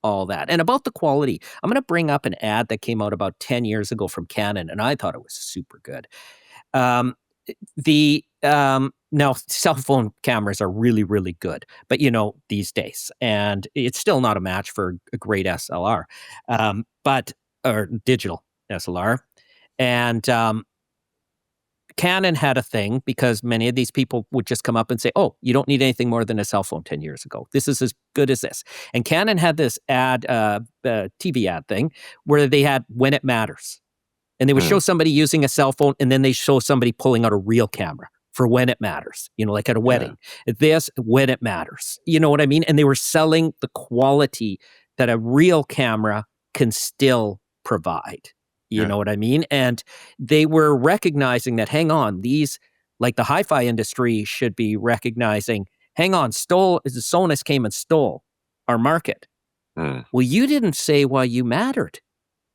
Speaker 3: all that. And about the quality, I'm going to bring up an ad that came out about 10 years ago from Canon, and I thought it was super good. Now cell phone cameras are really, really good, but these days, and it's still not a match for a great SLR, or digital SLR. And Canon had a thing because many of these people would just come up and say, "Oh, you don't need anything more than a cell phone 10 years ago. This is as good as this." And Canon had this ad, TV ad thing where they had when it matters. And they would show somebody using a cell phone, and then they show somebody pulling out a real camera for when it matters, like at a wedding. This, when it matters. You know what I mean? And they were selling the quality that a real camera can still provide. You know what I mean? And they were recognizing that, hang on, these, like the hi-fi industry should be recognizing, hang on, Sonos came and stole our market. Well, you didn't say why you mattered.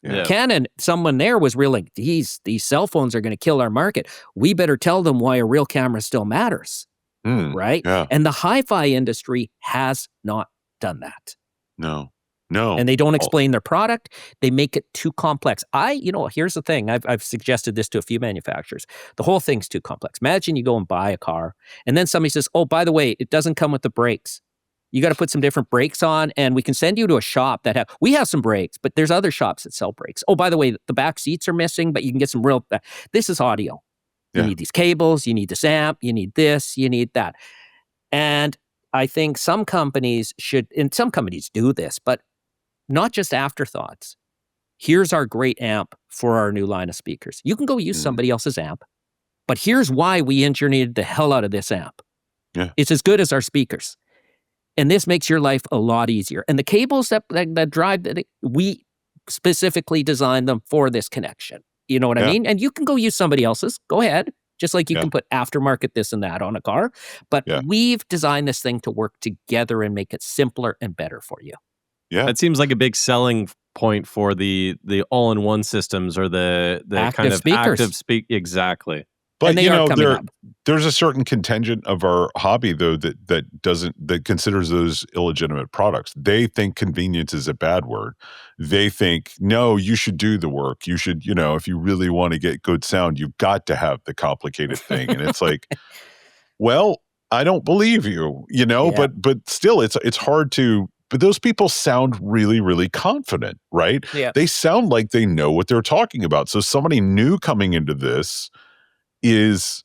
Speaker 2: Yeah.
Speaker 3: Canon, someone there was real these cell phones are going to kill our market. We better tell them why a real camera still matters. Right?
Speaker 1: Yeah.
Speaker 3: And the hi-fi industry has not done that.
Speaker 1: No.
Speaker 3: And they don't explain their product. They make it too complex. Here's the thing. I've suggested this to a few manufacturers. The whole thing's too complex. Imagine you go and buy a car, and then somebody says, "Oh, by the way, it doesn't come with the brakes. You got to put some different brakes on, and we can send you to a shop we have some brakes, but there's other shops that sell brakes. Oh, by the way, the back seats are missing, but you can get some real, this is audio. You need these cables, you need this amp, you need this, you need that." And I think some companies and some companies do this, but not just afterthoughts. Here's our great amp for our new line of speakers. You can go use somebody else's amp, but here's why we engineered the hell out of this amp.
Speaker 1: Yeah.
Speaker 3: It's as good as our speakers. And this makes your life a lot easier. And the cables that drive, we specifically designed them for this connection. You know what I mean? And you can go use somebody else's. Go ahead. Just like you can put aftermarket this and that on a car. But we've designed this thing to work together and make it simpler and better for you.
Speaker 1: Yeah.
Speaker 2: That seems like a big selling point for the all-in-one systems or the
Speaker 3: active
Speaker 2: kind of
Speaker 3: speakers.
Speaker 2: Exactly.
Speaker 1: But
Speaker 3: up.
Speaker 1: there's a certain contingent of our hobby though that considers those illegitimate products. They think convenience is a bad word. They think, no, you should do the work. You should, if you really want to get good sound, you've got to have the complicated thing. And it's like, well, I don't believe you, but still it's hard to. But those people sound really, really confident, right?
Speaker 3: Yeah.
Speaker 1: They sound like they know what they're talking about. So somebody new coming into this is,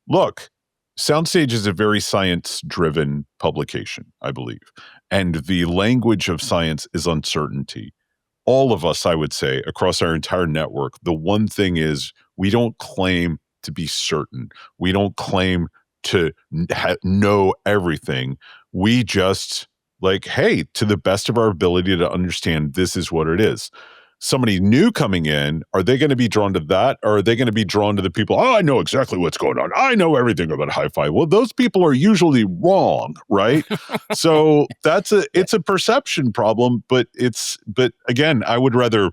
Speaker 1: look, SoundStage is a very science-driven publication, I believe. And the language of science is uncertainty. All of us, I would say, across our entire network, the one thing is we don't claim to be certain. We don't claim to know everything. We just hey, to the best of our ability to understand, this is what it is. Somebody new coming in, are they going to be drawn to that? Or are they going to be drawn to the people, I know exactly what's going on. I know everything about hi-fi. Well, those people are usually wrong, right? So it's a perception problem, but again, I would rather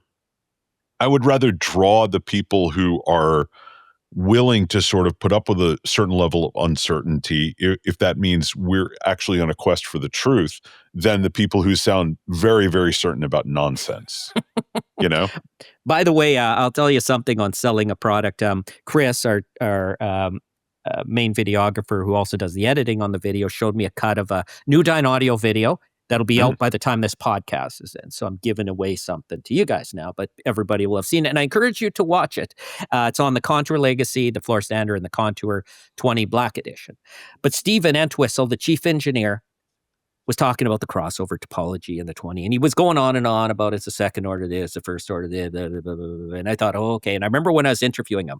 Speaker 1: draw the people who are willing to sort of put up with a certain level of uncertainty, if that means we're actually on a quest for the truth, than the people who sound very, very certain about nonsense.
Speaker 3: By the way, I'll tell you something on selling a product. Chris, our main videographer who also does the editing on the video, showed me a cut of a New Dyn Audio video that'll be out by the time this podcast is in. So I'm giving away something to you guys now, but everybody will have seen it. And I encourage you to watch it. It's on the Contour Legacy, the Floor Stander, and the Contour 20 Black Edition. But Stephen Entwistle, the chief engineer, was talking about the crossover topology in the 20. And he was going on and on about it's the second order this, the first order this, blah, blah, blah, blah. And I thought, okay. And I remember when I was interviewing him.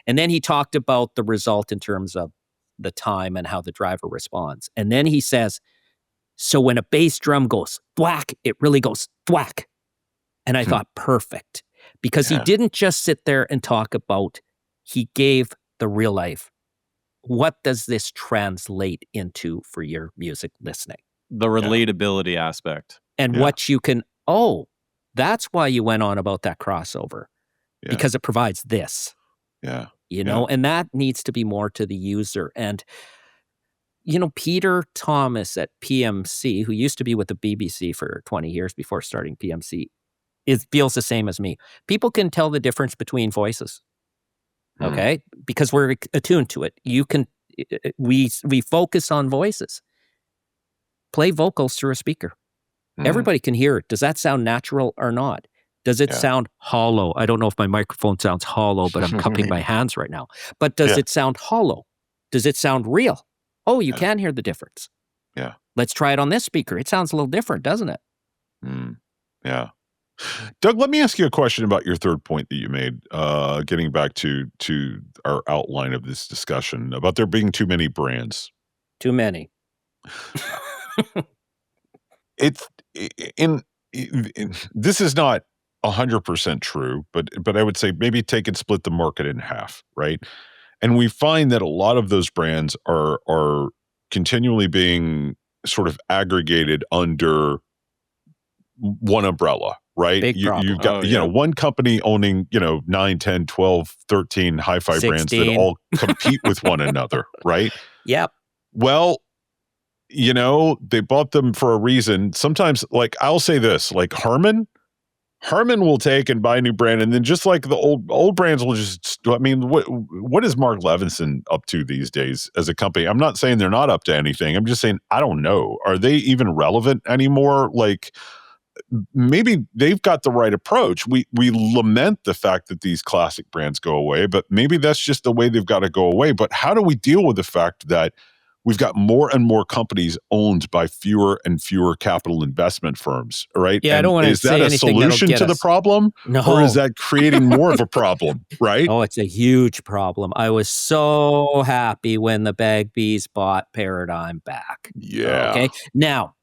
Speaker 3: And then he talked about the result in terms of the time and how the driver responds. And then he says, so when a bass drum goes thwack, it really goes thwack. And I thought, perfect. Because he didn't just sit there and talk about, he gave the real life. What does this translate into for your music listening?
Speaker 2: The relatability aspect.
Speaker 3: And what you can, That's why you went on about that crossover, because it provides this.
Speaker 1: Yeah.
Speaker 3: And that needs to be more to the user. And, Peter Thomas at PMC, who used to be with the BBC for 20 years before starting PMC, feels the same as me. People can tell the difference between voices, okay? Because we're attuned to it. We focus on voices. Play vocals through a speaker. Everybody can hear it. Does that sound natural or not? Does it sound hollow? I don't know if my microphone sounds hollow, but I'm cupping my hands right now. But does it sound hollow? Does it sound real? Oh, you can hear the difference.
Speaker 1: Yeah.
Speaker 3: Let's try it on this speaker. It sounds a little different, doesn't it?
Speaker 1: Yeah. Doug, let me ask you a question about your third point that you made, getting back to our outline of this discussion about there being too many brands.
Speaker 3: Too many.
Speaker 1: It's this is not 100% true, but I would say maybe take and split the market in half, right? And we find that a lot of those brands are continually being sort of aggregated under one umbrella, right?
Speaker 3: Big problem.
Speaker 1: You've got, one company owning, 9, 10, 12, 13 hi-fi brands that
Speaker 3: 16.
Speaker 1: all compete with one another, right?
Speaker 3: Yep.
Speaker 1: Well, they bought them for a reason. Sometimes, like, I'll say this, like Harman will take and buy a new brand, and then just like the old brands will just, what is Mark Levinson up to these days as a company? I'm not saying they're not up to anything. I'm just saying, I don't know. Are they even relevant anymore? Like, maybe they've got the right approach. We lament the fact that these classic brands go away, but maybe that's just the way they've got to go away. But how do we deal with the fact that we've got more and more companies owned by fewer and fewer capital investment firms, right?
Speaker 3: Yeah, I don't want to say anything.
Speaker 1: Is that a solution to the problem?
Speaker 3: No.
Speaker 1: Or is that creating more of a problem, right?
Speaker 3: Oh, it's a huge problem. I was so happy when the Bagbies bought Paradigm back.
Speaker 1: Yeah.
Speaker 3: Okay. Now,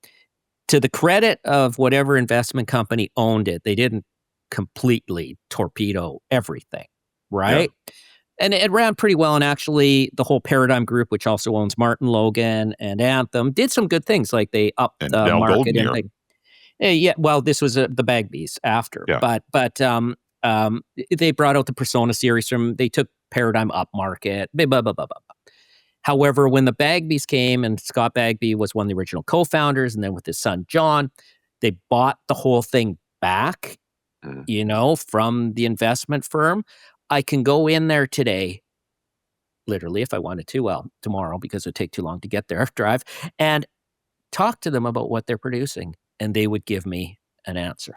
Speaker 3: to the credit of whatever investment company owned it, they didn't completely torpedo everything, right? Yeah. And it ran pretty well. And actually, the whole Paradigm Group, which also owns Martin Logan and Anthem, did some good things. Like they upped the market. Well, this was the Bagbies after. Yeah. But they brought out the Persona series they took Paradigm up market. Blah, blah, blah, blah, blah. However, when the Bagbies came, and Scott Bagby was one of the original co-founders, and then with his son, John, they bought the whole thing back, from the investment firm. I can go in there today, literally, if I wanted to, well, tomorrow, because it would take too long to get there, drive, and talk to them about what they're producing, and they would give me an answer.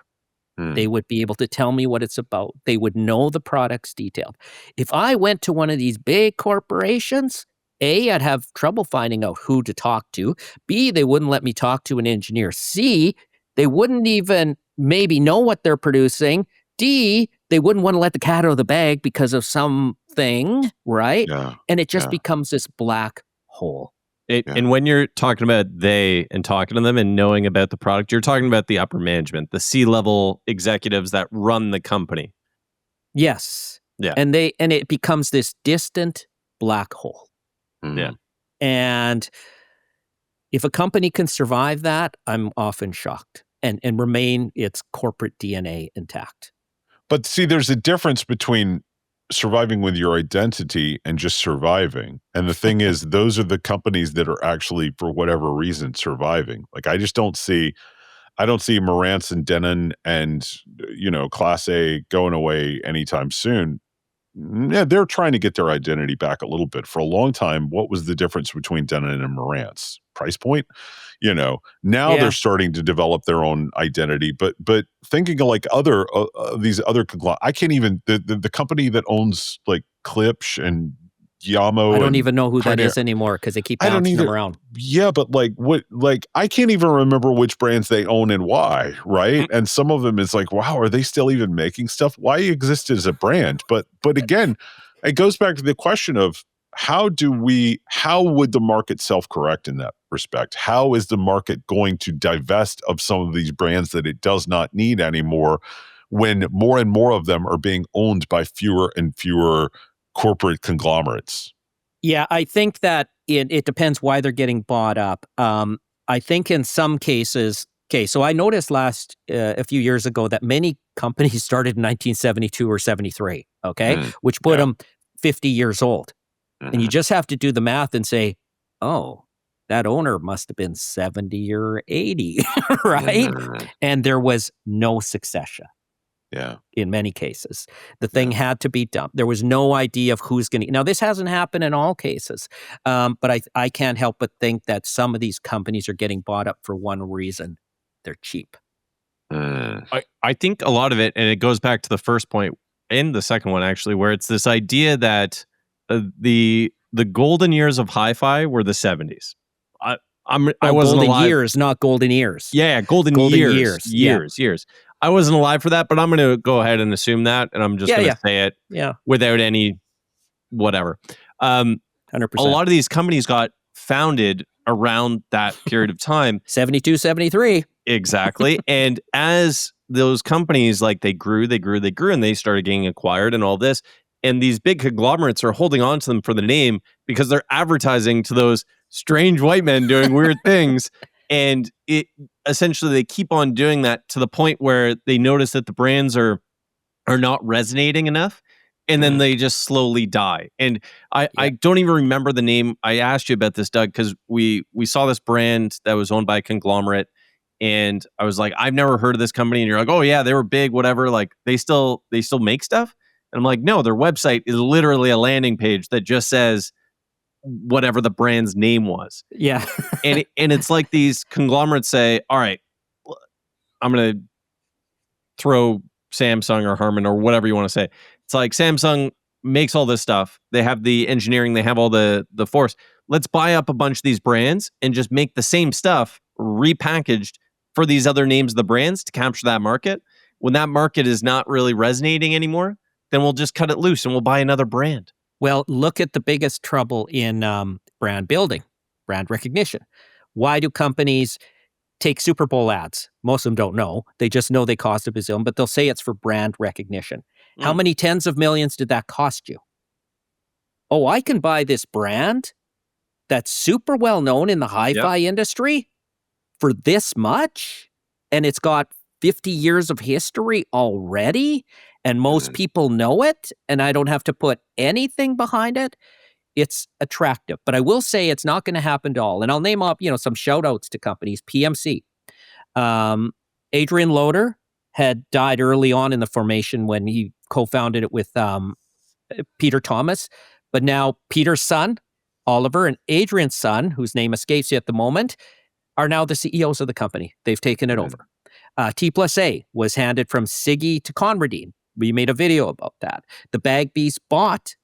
Speaker 3: They would be able to tell me what it's about. They would know the products detailed. If I went to one of these big corporations, A, I'd have trouble finding out who to talk to. B, they wouldn't let me talk to an engineer. C, they wouldn't even maybe know what they're producing. D, they wouldn't want to let the cat out of the bag because of something, right?
Speaker 1: Yeah.
Speaker 3: And it just becomes this black hole.
Speaker 2: And when you're talking about they and talking to them and knowing about the product, you're talking about the upper management, the C-level executives that run the company.
Speaker 3: Yes.
Speaker 2: Yeah.
Speaker 3: And it becomes this distant black hole.
Speaker 2: Yeah.
Speaker 3: And if a company can survive that, I'm often shocked and remain its corporate DNA intact.
Speaker 1: But see, there's a difference between surviving with your identity and just surviving. And the thing is, those are the companies that are actually, for whatever reason, surviving. Like, I don't see Marantz and Denon and, Class A going away anytime soon. Yeah, they're trying to get their identity back a little bit. For a long time, what was the difference between Denon and Marantz? Price point? Now they're starting to develop their own identity. But thinking of like these other I can't even the company that owns like Klipsch and Yamo.
Speaker 3: I don't even know who that is anymore because they keep bouncing them around.
Speaker 1: Yeah, but I can't even remember which brands they own and why, right? And some of them is like, wow, are they still even making stuff? Why exist as a brand? But again, it goes back to the question of how would the market self-correct in that respect? How is the market going to divest of some of these brands that it does not need anymore when more and more of them are being owned by fewer and fewer corporate conglomerates?
Speaker 3: Yeah, I think that it depends why they're getting bought up. I think in some cases, Okay, so I noticed a few years ago that many companies started in 1972 or 73, okay, which put them 50 years old. And you just have to do the math and say, oh, that owner must have been 70 or 80, right? And there was no succession.
Speaker 1: Yeah.
Speaker 3: In many cases, the thing had to be dumped. There was no idea of who's going to. Now, this hasn't happened in all cases, but I can't help but think that some of these companies are getting bought up for one reason: they're cheap.
Speaker 2: I think a lot of it, and it goes back to the first point and the second one actually, where it's this idea that the golden years of hi-fi were the 70s. I wasn't
Speaker 3: golden
Speaker 2: alive.
Speaker 3: Years, not golden ears.
Speaker 2: Yeah, golden years. Years. I wasn't alive for that, but I'm going to go ahead and assume that, and I'm just going to say it without any whatever.
Speaker 3: 100%.
Speaker 2: A lot of these companies got founded around that period of time.
Speaker 3: 72, 73.
Speaker 2: Exactly. And as those companies, like they grew, and they started getting acquired and all this, and these big conglomerates are holding on to them for the name because they're advertising to those strange white men doing weird things. And it essentially they keep on doing that to the point where they notice that the brands are not resonating enough, and then they just slowly die. And I don't even remember the name. I asked you about this, Doug, because we saw this brand that was owned by a conglomerate, and I was like, I've never heard of this company. And you're like, oh yeah, they were big, whatever. Like they still make stuff. And I'm like, no, their website is literally a landing page that just says whatever the brand's name was.
Speaker 3: Yeah.
Speaker 2: and it's like these conglomerates say, all right, I'm going to throw Samsung or Harman or whatever you want to say. It's like Samsung makes all this stuff. They have the engineering, they have all the force. Let's buy up a bunch of these brands and just make the same stuff repackaged for these other names of the brands to capture that market. When that market is not really resonating anymore, then we'll just cut it loose and we'll buy another brand.
Speaker 3: Well, look at the biggest trouble in brand building, brand recognition. Why do companies take Super Bowl ads? Most of them don't know. They just know they cost a bazillion, but they'll say it's for brand recognition. How many tens of millions did that cost you? Oh, I can buy this brand that's super well known in the hi-fi industry for this much, and it's got 50 years of history already, and most people know it, and I don't have to put anything behind it. It's attractive, but I will say it's not going to happen to all. And I'll name off, some shout outs to companies. PMC. Adrian Loader had died early on in the formation when he co-founded it with Peter Thomas. But now Peter's son, Oliver, and Adrian's son, whose name escapes you at the moment, are now the CEOs of the company. They've taken it over. T+A was handed from Siggy to Conradine. We made a video about that. The Bagbees bought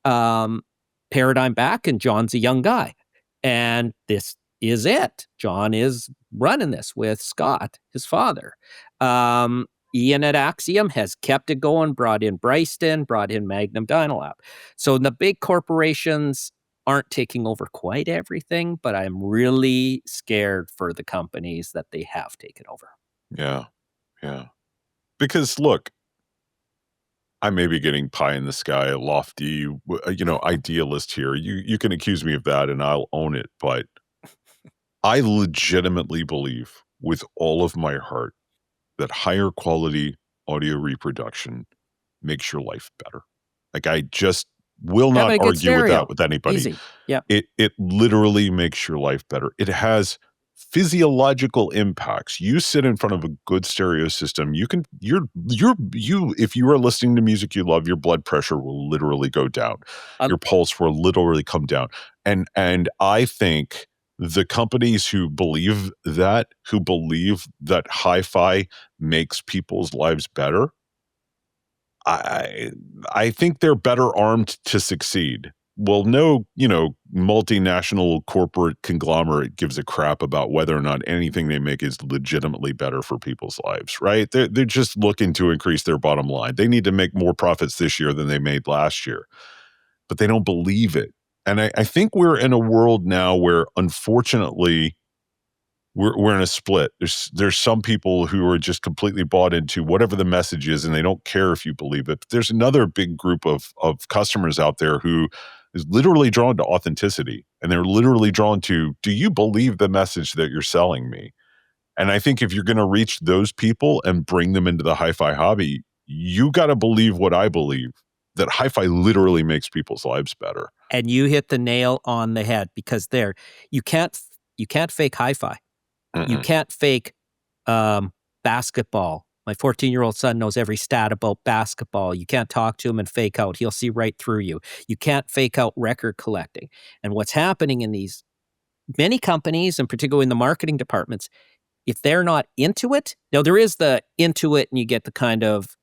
Speaker 3: Paradigm back, and John's a young guy. And this is it. John is running this with Scott, his father. Ian at Axiom has kept it going, brought in Bryston, brought in Magnum Dynalab. So the big corporations aren't taking over quite everything, but I'm really scared for the companies that they have taken over.
Speaker 1: Yeah. Because look, I may be getting pie in the sky, lofty, idealist here. You can accuse me of that and I'll own it. But I legitimately believe with all of my heart that higher quality audio reproduction makes your life better. Like I just will not argue with that with anybody.
Speaker 3: Easy. Yeah.
Speaker 1: It literally makes your life better. It has physiological impacts. You sit in front of a good stereo system, if you are listening to music you love, your blood pressure will literally go down. Your pulse will literally come down. And I think the companies who believe that hi-fi makes people's lives better, I think they're better armed to succeed. Well, no, multinational corporate conglomerate gives a crap about whether or not anything they make is legitimately better for people's lives, right? They're just looking to increase their bottom line. They need to make more profits this year than they made last year, but they don't believe it. And I think we're in a world now where, unfortunately, we're in a split. There's some people who are just completely bought into whatever the message is, and they don't care if you believe it. But there's another big group of customers out there who is literally drawn to authenticity, and they're literally drawn to, do you believe the message that you're selling me? And I think if you're going to reach those people and bring them into the hi-fi hobby, you got to believe what I believe, that hi-fi literally makes people's lives better.
Speaker 3: And you hit the nail on the head, because you can't fake hi-fi. You can't fake basketball. My 14-year-old son knows every stat about basketball. You can't talk to him and fake out. He'll see right through you. You can't fake out record collecting. And what's happening in these many companies, and particularly in the marketing departments, if they're not into it, now there is the into it and you get the kind of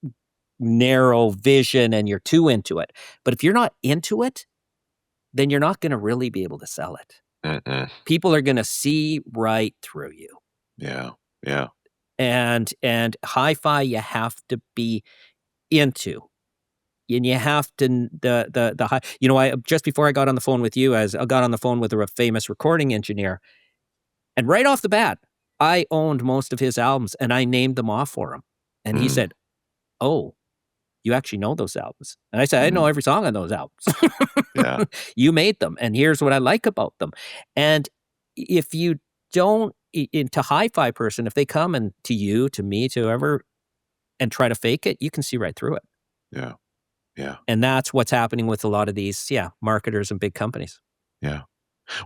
Speaker 3: narrow vision and you're too into it. But if you're not into it, then you're not going to really be able to sell it. People are going to see right through you.
Speaker 1: Yeah, yeah.
Speaker 3: And hi-fi you have to be into. And you have to the high. I just before I got on the phone with you, as I got on the phone with a famous recording engineer, and right off the bat, I owned most of his albums and I named them off for him. And he said, "Oh, you actually know those albums?" And I said, "I know every song on those albums."
Speaker 1: Yeah.
Speaker 3: You made them, and here's what I like about them. And if you don't, into hi-fi person, if they come and to you, to me, to whoever, and try to fake it, you can see right through it.
Speaker 1: Yeah. Yeah.
Speaker 3: And that's what's happening with a lot of these, marketers and big companies.
Speaker 1: Yeah.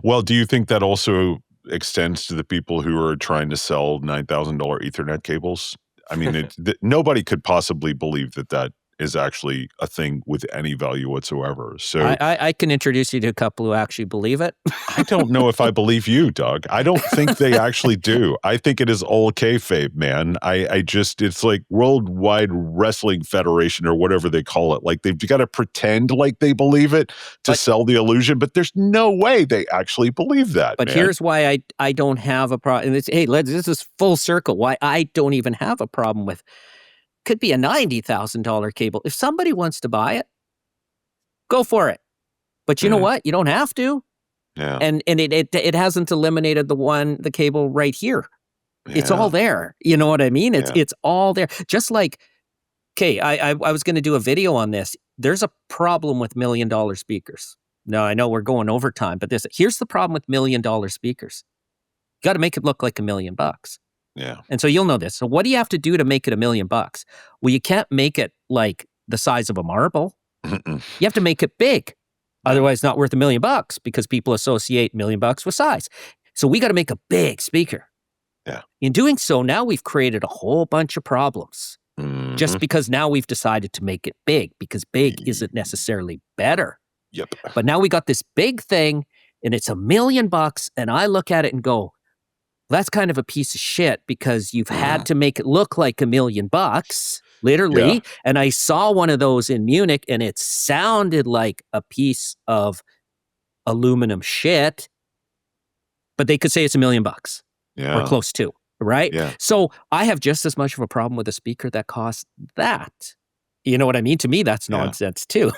Speaker 1: Well, do you think that also extends to the people who are trying to sell $9,000 Ethernet cables? I mean, nobody could possibly believe that is actually a thing with any value whatsoever. So
Speaker 3: I can introduce you to a couple who actually believe it.
Speaker 1: I don't know if I believe you, Doug. I don't think they actually do. I think it is all kayfabe, man. It's like Worldwide Wrestling Federation or whatever they call it. Like they've got to pretend like they believe it to sell the illusion, but there's no way they actually believe that.
Speaker 3: But
Speaker 1: man.
Speaker 3: Here's why I don't have a problem. This is full circle. Why I don't even have a problem with. Could be a $90,000 cable. If somebody wants to buy it, go for it. But you know what? You don't have to.
Speaker 1: Yeah.
Speaker 3: And it hasn't eliminated the cable right here.
Speaker 1: Yeah.
Speaker 3: It's all there. You know what I mean? It's all there. Just like, okay, I was going to do a video on this. There's a problem with $1 million speakers. Now I know we're going overtime, but here's the problem with $1 million speakers. You got to make it look like $1 million.
Speaker 1: Yeah.
Speaker 3: And so you'll know this. So what do you have to do to make it $1 million? Well, you can't make it like the size of a marble. You have to make it big. Otherwise, it's not worth $1 million because people associate $1 million with size. So we got to make a big speaker.
Speaker 1: Yeah.
Speaker 3: In doing so, now we've created a whole bunch of problems. Just because now we've decided to make it big, because big isn't necessarily better.
Speaker 1: Yep.
Speaker 3: But now we got this big thing and it's $1 million, and I look at it and go, that's kind of a piece of shit because you've had to make it look like $1 million, literally. Yeah. And I saw one of those in Munich and it sounded like a piece of aluminum shit, but they could say it's $1 million or close to, right?
Speaker 1: Yeah.
Speaker 3: So I have just as much of a problem with a speaker that costs that. You know what I mean? To me, that's nonsense too.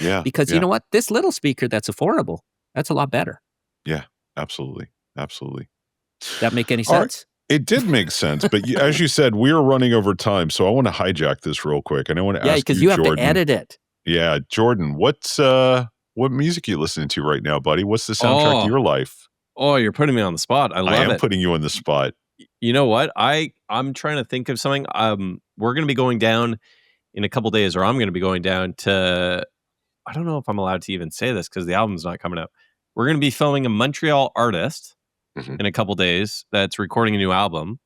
Speaker 1: Yeah.
Speaker 3: Because you know what? This little speaker that's affordable, that's a lot better.
Speaker 1: Yeah, absolutely. Absolutely.
Speaker 3: That make any sense?
Speaker 1: It did make sense, but as you said, we are running over time, so I want to hijack this real quick, and I want to ask you,
Speaker 3: because you have
Speaker 1: Jorden,
Speaker 3: to edit it.
Speaker 1: Yeah, Jorden, what music are you listening to right now, buddy? What's the soundtrack to your life?
Speaker 2: Oh, you're putting me on the spot. I
Speaker 1: am putting you on the spot.
Speaker 2: You know what? I'm trying to think of something. We're going to be going down in a couple days, or I'm going to be going down to. I don't know if I'm allowed to even say this because the album's not coming out. We're going to be filming a Montreal artist. In a couple days that's recording a new album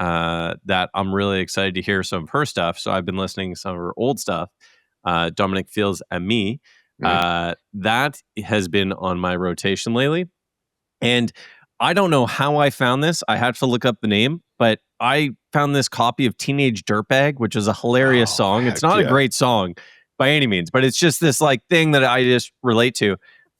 Speaker 2: that I'm really excited to hear some of her stuff. So I've been listening to some of her old stuff. Dominic Fields and Me. That has been on my rotation lately. And I don't know how I found this. I had to look up the name, but I found this copy of Teenage Dirtbag, which is a hilarious song. It's not a great song by any means, but it's just this like thing that I just relate to.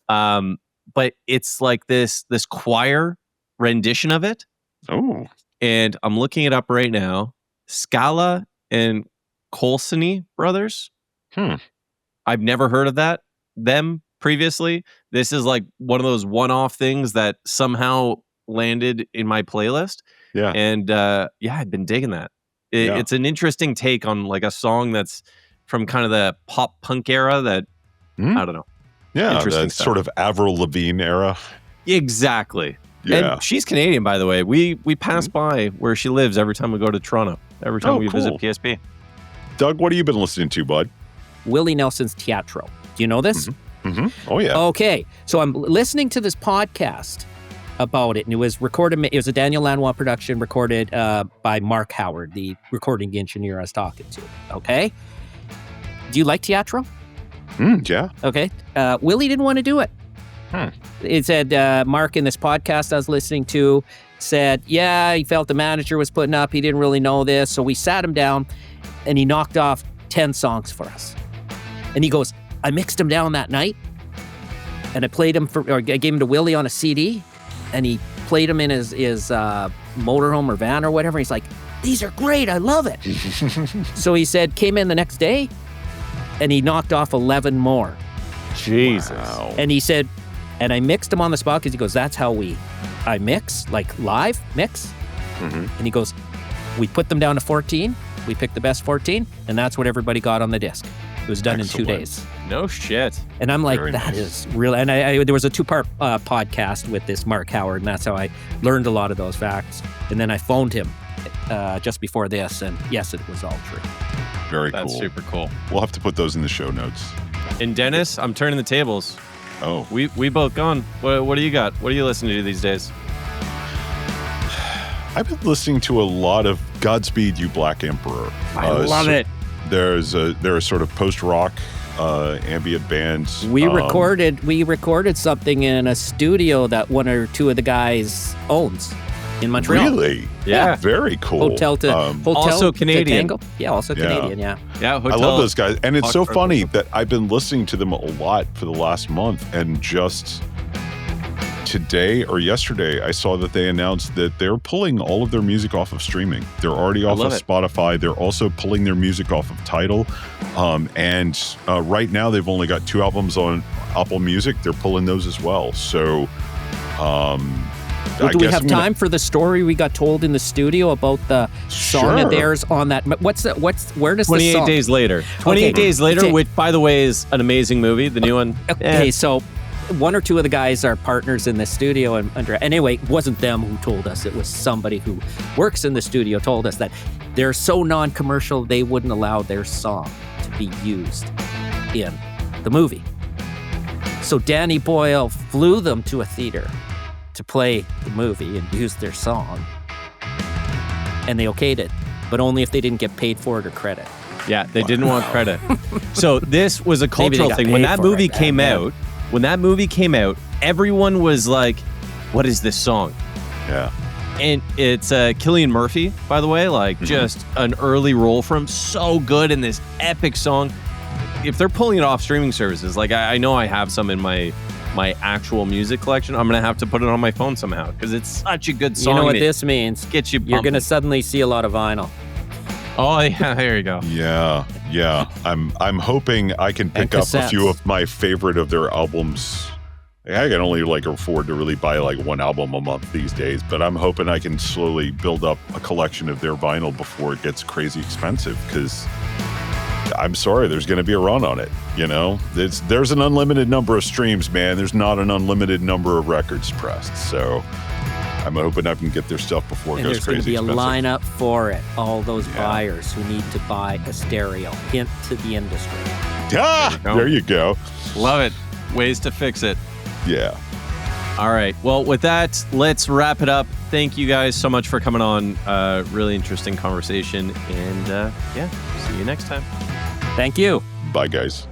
Speaker 2: But it's like this choir rendition of it.
Speaker 1: Oh.
Speaker 2: And I'm looking it up right now. Scala and Colsony brothers. I've never heard of them previously. This is like one of those one-off things that somehow landed in my playlist.
Speaker 1: Yeah.
Speaker 2: And I've been digging that. It's an interesting take on like a song that's from kind of the pop punk era that I don't know.
Speaker 1: Yeah, that sort of Avril Lavigne era.
Speaker 2: Exactly.
Speaker 1: Yeah.
Speaker 2: And she's Canadian, by the way. We pass by where she lives every time we go to Toronto. Every time we visit PSP.
Speaker 1: Doug, what have you been listening to, bud?
Speaker 3: Willie Nelson's Teatro. Do you know this?
Speaker 1: Oh, yeah.
Speaker 3: Okay. So I'm listening to this podcast about it, and it was recorded. It was a Daniel Lanois production recorded by Mark Howard, the recording engineer I was talking to. Okay. Do you like Teatro?
Speaker 1: Yeah.
Speaker 3: Okay. Willie didn't want to do it. It said, Mark in this podcast I was listening to said, yeah, he felt the manager was putting up. He didn't really know this. So we sat him down and he knocked off 10 songs for us. And he goes, I mixed them down that night and I played them I gave them to Willie on a CD and he played them in his motorhome or van or whatever. He's like, these are great. I love it. So he said, came in the next day and he knocked off 11 more.
Speaker 2: Jesus.
Speaker 1: Wow.
Speaker 3: And he said, and I mixed them on the spot because he goes, that's how I mix, like live mix. And he goes, we put them down to 14. We picked the best 14, and that's what everybody got on the disc. It was done in 2 days.
Speaker 2: No shit.
Speaker 3: And I'm like,
Speaker 1: Very
Speaker 3: that
Speaker 1: nice.
Speaker 3: is real. And I there was a 2-part podcast with this Mark Howard, and that's how I learned a lot of those facts. And then I phoned him just before this, and yes, it was all true.
Speaker 1: Very
Speaker 2: That's
Speaker 1: cool.
Speaker 2: super cool.
Speaker 1: We'll have to put those in the show notes.
Speaker 2: And Dennis, I'm turning the tables.
Speaker 1: Oh.
Speaker 2: We both gone. What do you got? What are you listening to these days?
Speaker 1: I've been listening to a lot of Godspeed You Black Emperor.
Speaker 2: I love it.
Speaker 1: There are sort of post-rock ambient bands.
Speaker 3: We recorded something in a studio that one or two of the guys owns in Montreal.
Speaker 1: Really?
Speaker 2: Yeah.
Speaker 1: Very cool.
Speaker 3: Hotel
Speaker 2: Also
Speaker 3: to
Speaker 2: Canadian.
Speaker 3: Tango. Yeah, also Canadian, yeah.
Speaker 2: Yeah,
Speaker 1: I love those guys. And it's so
Speaker 2: Oxford.
Speaker 1: funny that I've been listening to them a lot for the last month, and just today or yesterday, I saw that they announced that they're pulling all of their music off of streaming. They're already off of Spotify. They're also pulling their music off of Tidal. And right now, they've only got 2 albums on Apple Music. They're pulling those as well. So,
Speaker 3: Well, do we have time for the story we got told in the studio about the song of theirs on that? Where does the
Speaker 2: 28
Speaker 3: song?
Speaker 2: Days Later. 28 Days Later,
Speaker 3: Okay.
Speaker 2: which, by the way, is an amazing movie. The new one.
Speaker 3: Okay, so one or two of the guys are partners in the studio, and anyway, it wasn't them who told us. It was somebody who works in the studio told us that they're so non-commercial they wouldn't allow their song to be used in the movie. So Danny Boyle flew them to a theater to play the movie and use their song, and they okayed it, but only if they didn't get paid for it or credit.
Speaker 2: Yeah, they didn't want credit. So this was a
Speaker 3: Maybe they
Speaker 2: cultural
Speaker 3: got
Speaker 2: thing. When
Speaker 3: paid
Speaker 2: that
Speaker 3: for
Speaker 2: movie
Speaker 3: it,
Speaker 2: came
Speaker 3: man.
Speaker 2: out, everyone was like, what is this song?
Speaker 1: Yeah.
Speaker 2: And it's Cillian Murphy, by the way, like just an early role for him. So good in this epic song. If they're pulling it off streaming services, like I know I have some in my actual music collection, I'm going to have to put it on my phone somehow because it's such a good song.
Speaker 3: You know what
Speaker 2: and
Speaker 3: this means?
Speaker 2: Gets you
Speaker 3: You're going to
Speaker 2: bumping.
Speaker 3: suddenly see a lot of vinyl.
Speaker 2: Oh, yeah, there you go.
Speaker 1: Yeah. I'm hoping I can pick up a few of my favorite of their albums. I can only afford to really buy one album a month these days, but I'm hoping I can slowly build up a collection of their vinyl before it gets crazy expensive, because I'm sorry, there's going to be a run on it. There's an unlimited number of streams, man. There's not an unlimited number of records pressed. So I'm hoping I can get their stuff before it
Speaker 3: And
Speaker 1: goes
Speaker 3: there's going to
Speaker 1: crazy
Speaker 3: be a
Speaker 1: expensive.
Speaker 3: lineup for it. All those buyers who need to buy a stereo. Hint to the industry.
Speaker 1: There you go.
Speaker 2: Love it. Ways to fix it.
Speaker 1: Yeah.
Speaker 2: All right. Well, with that, let's wrap it up. Thank you guys so much for coming on. Really interesting conversation. And see you next time.
Speaker 3: Thank you.
Speaker 1: Bye, guys.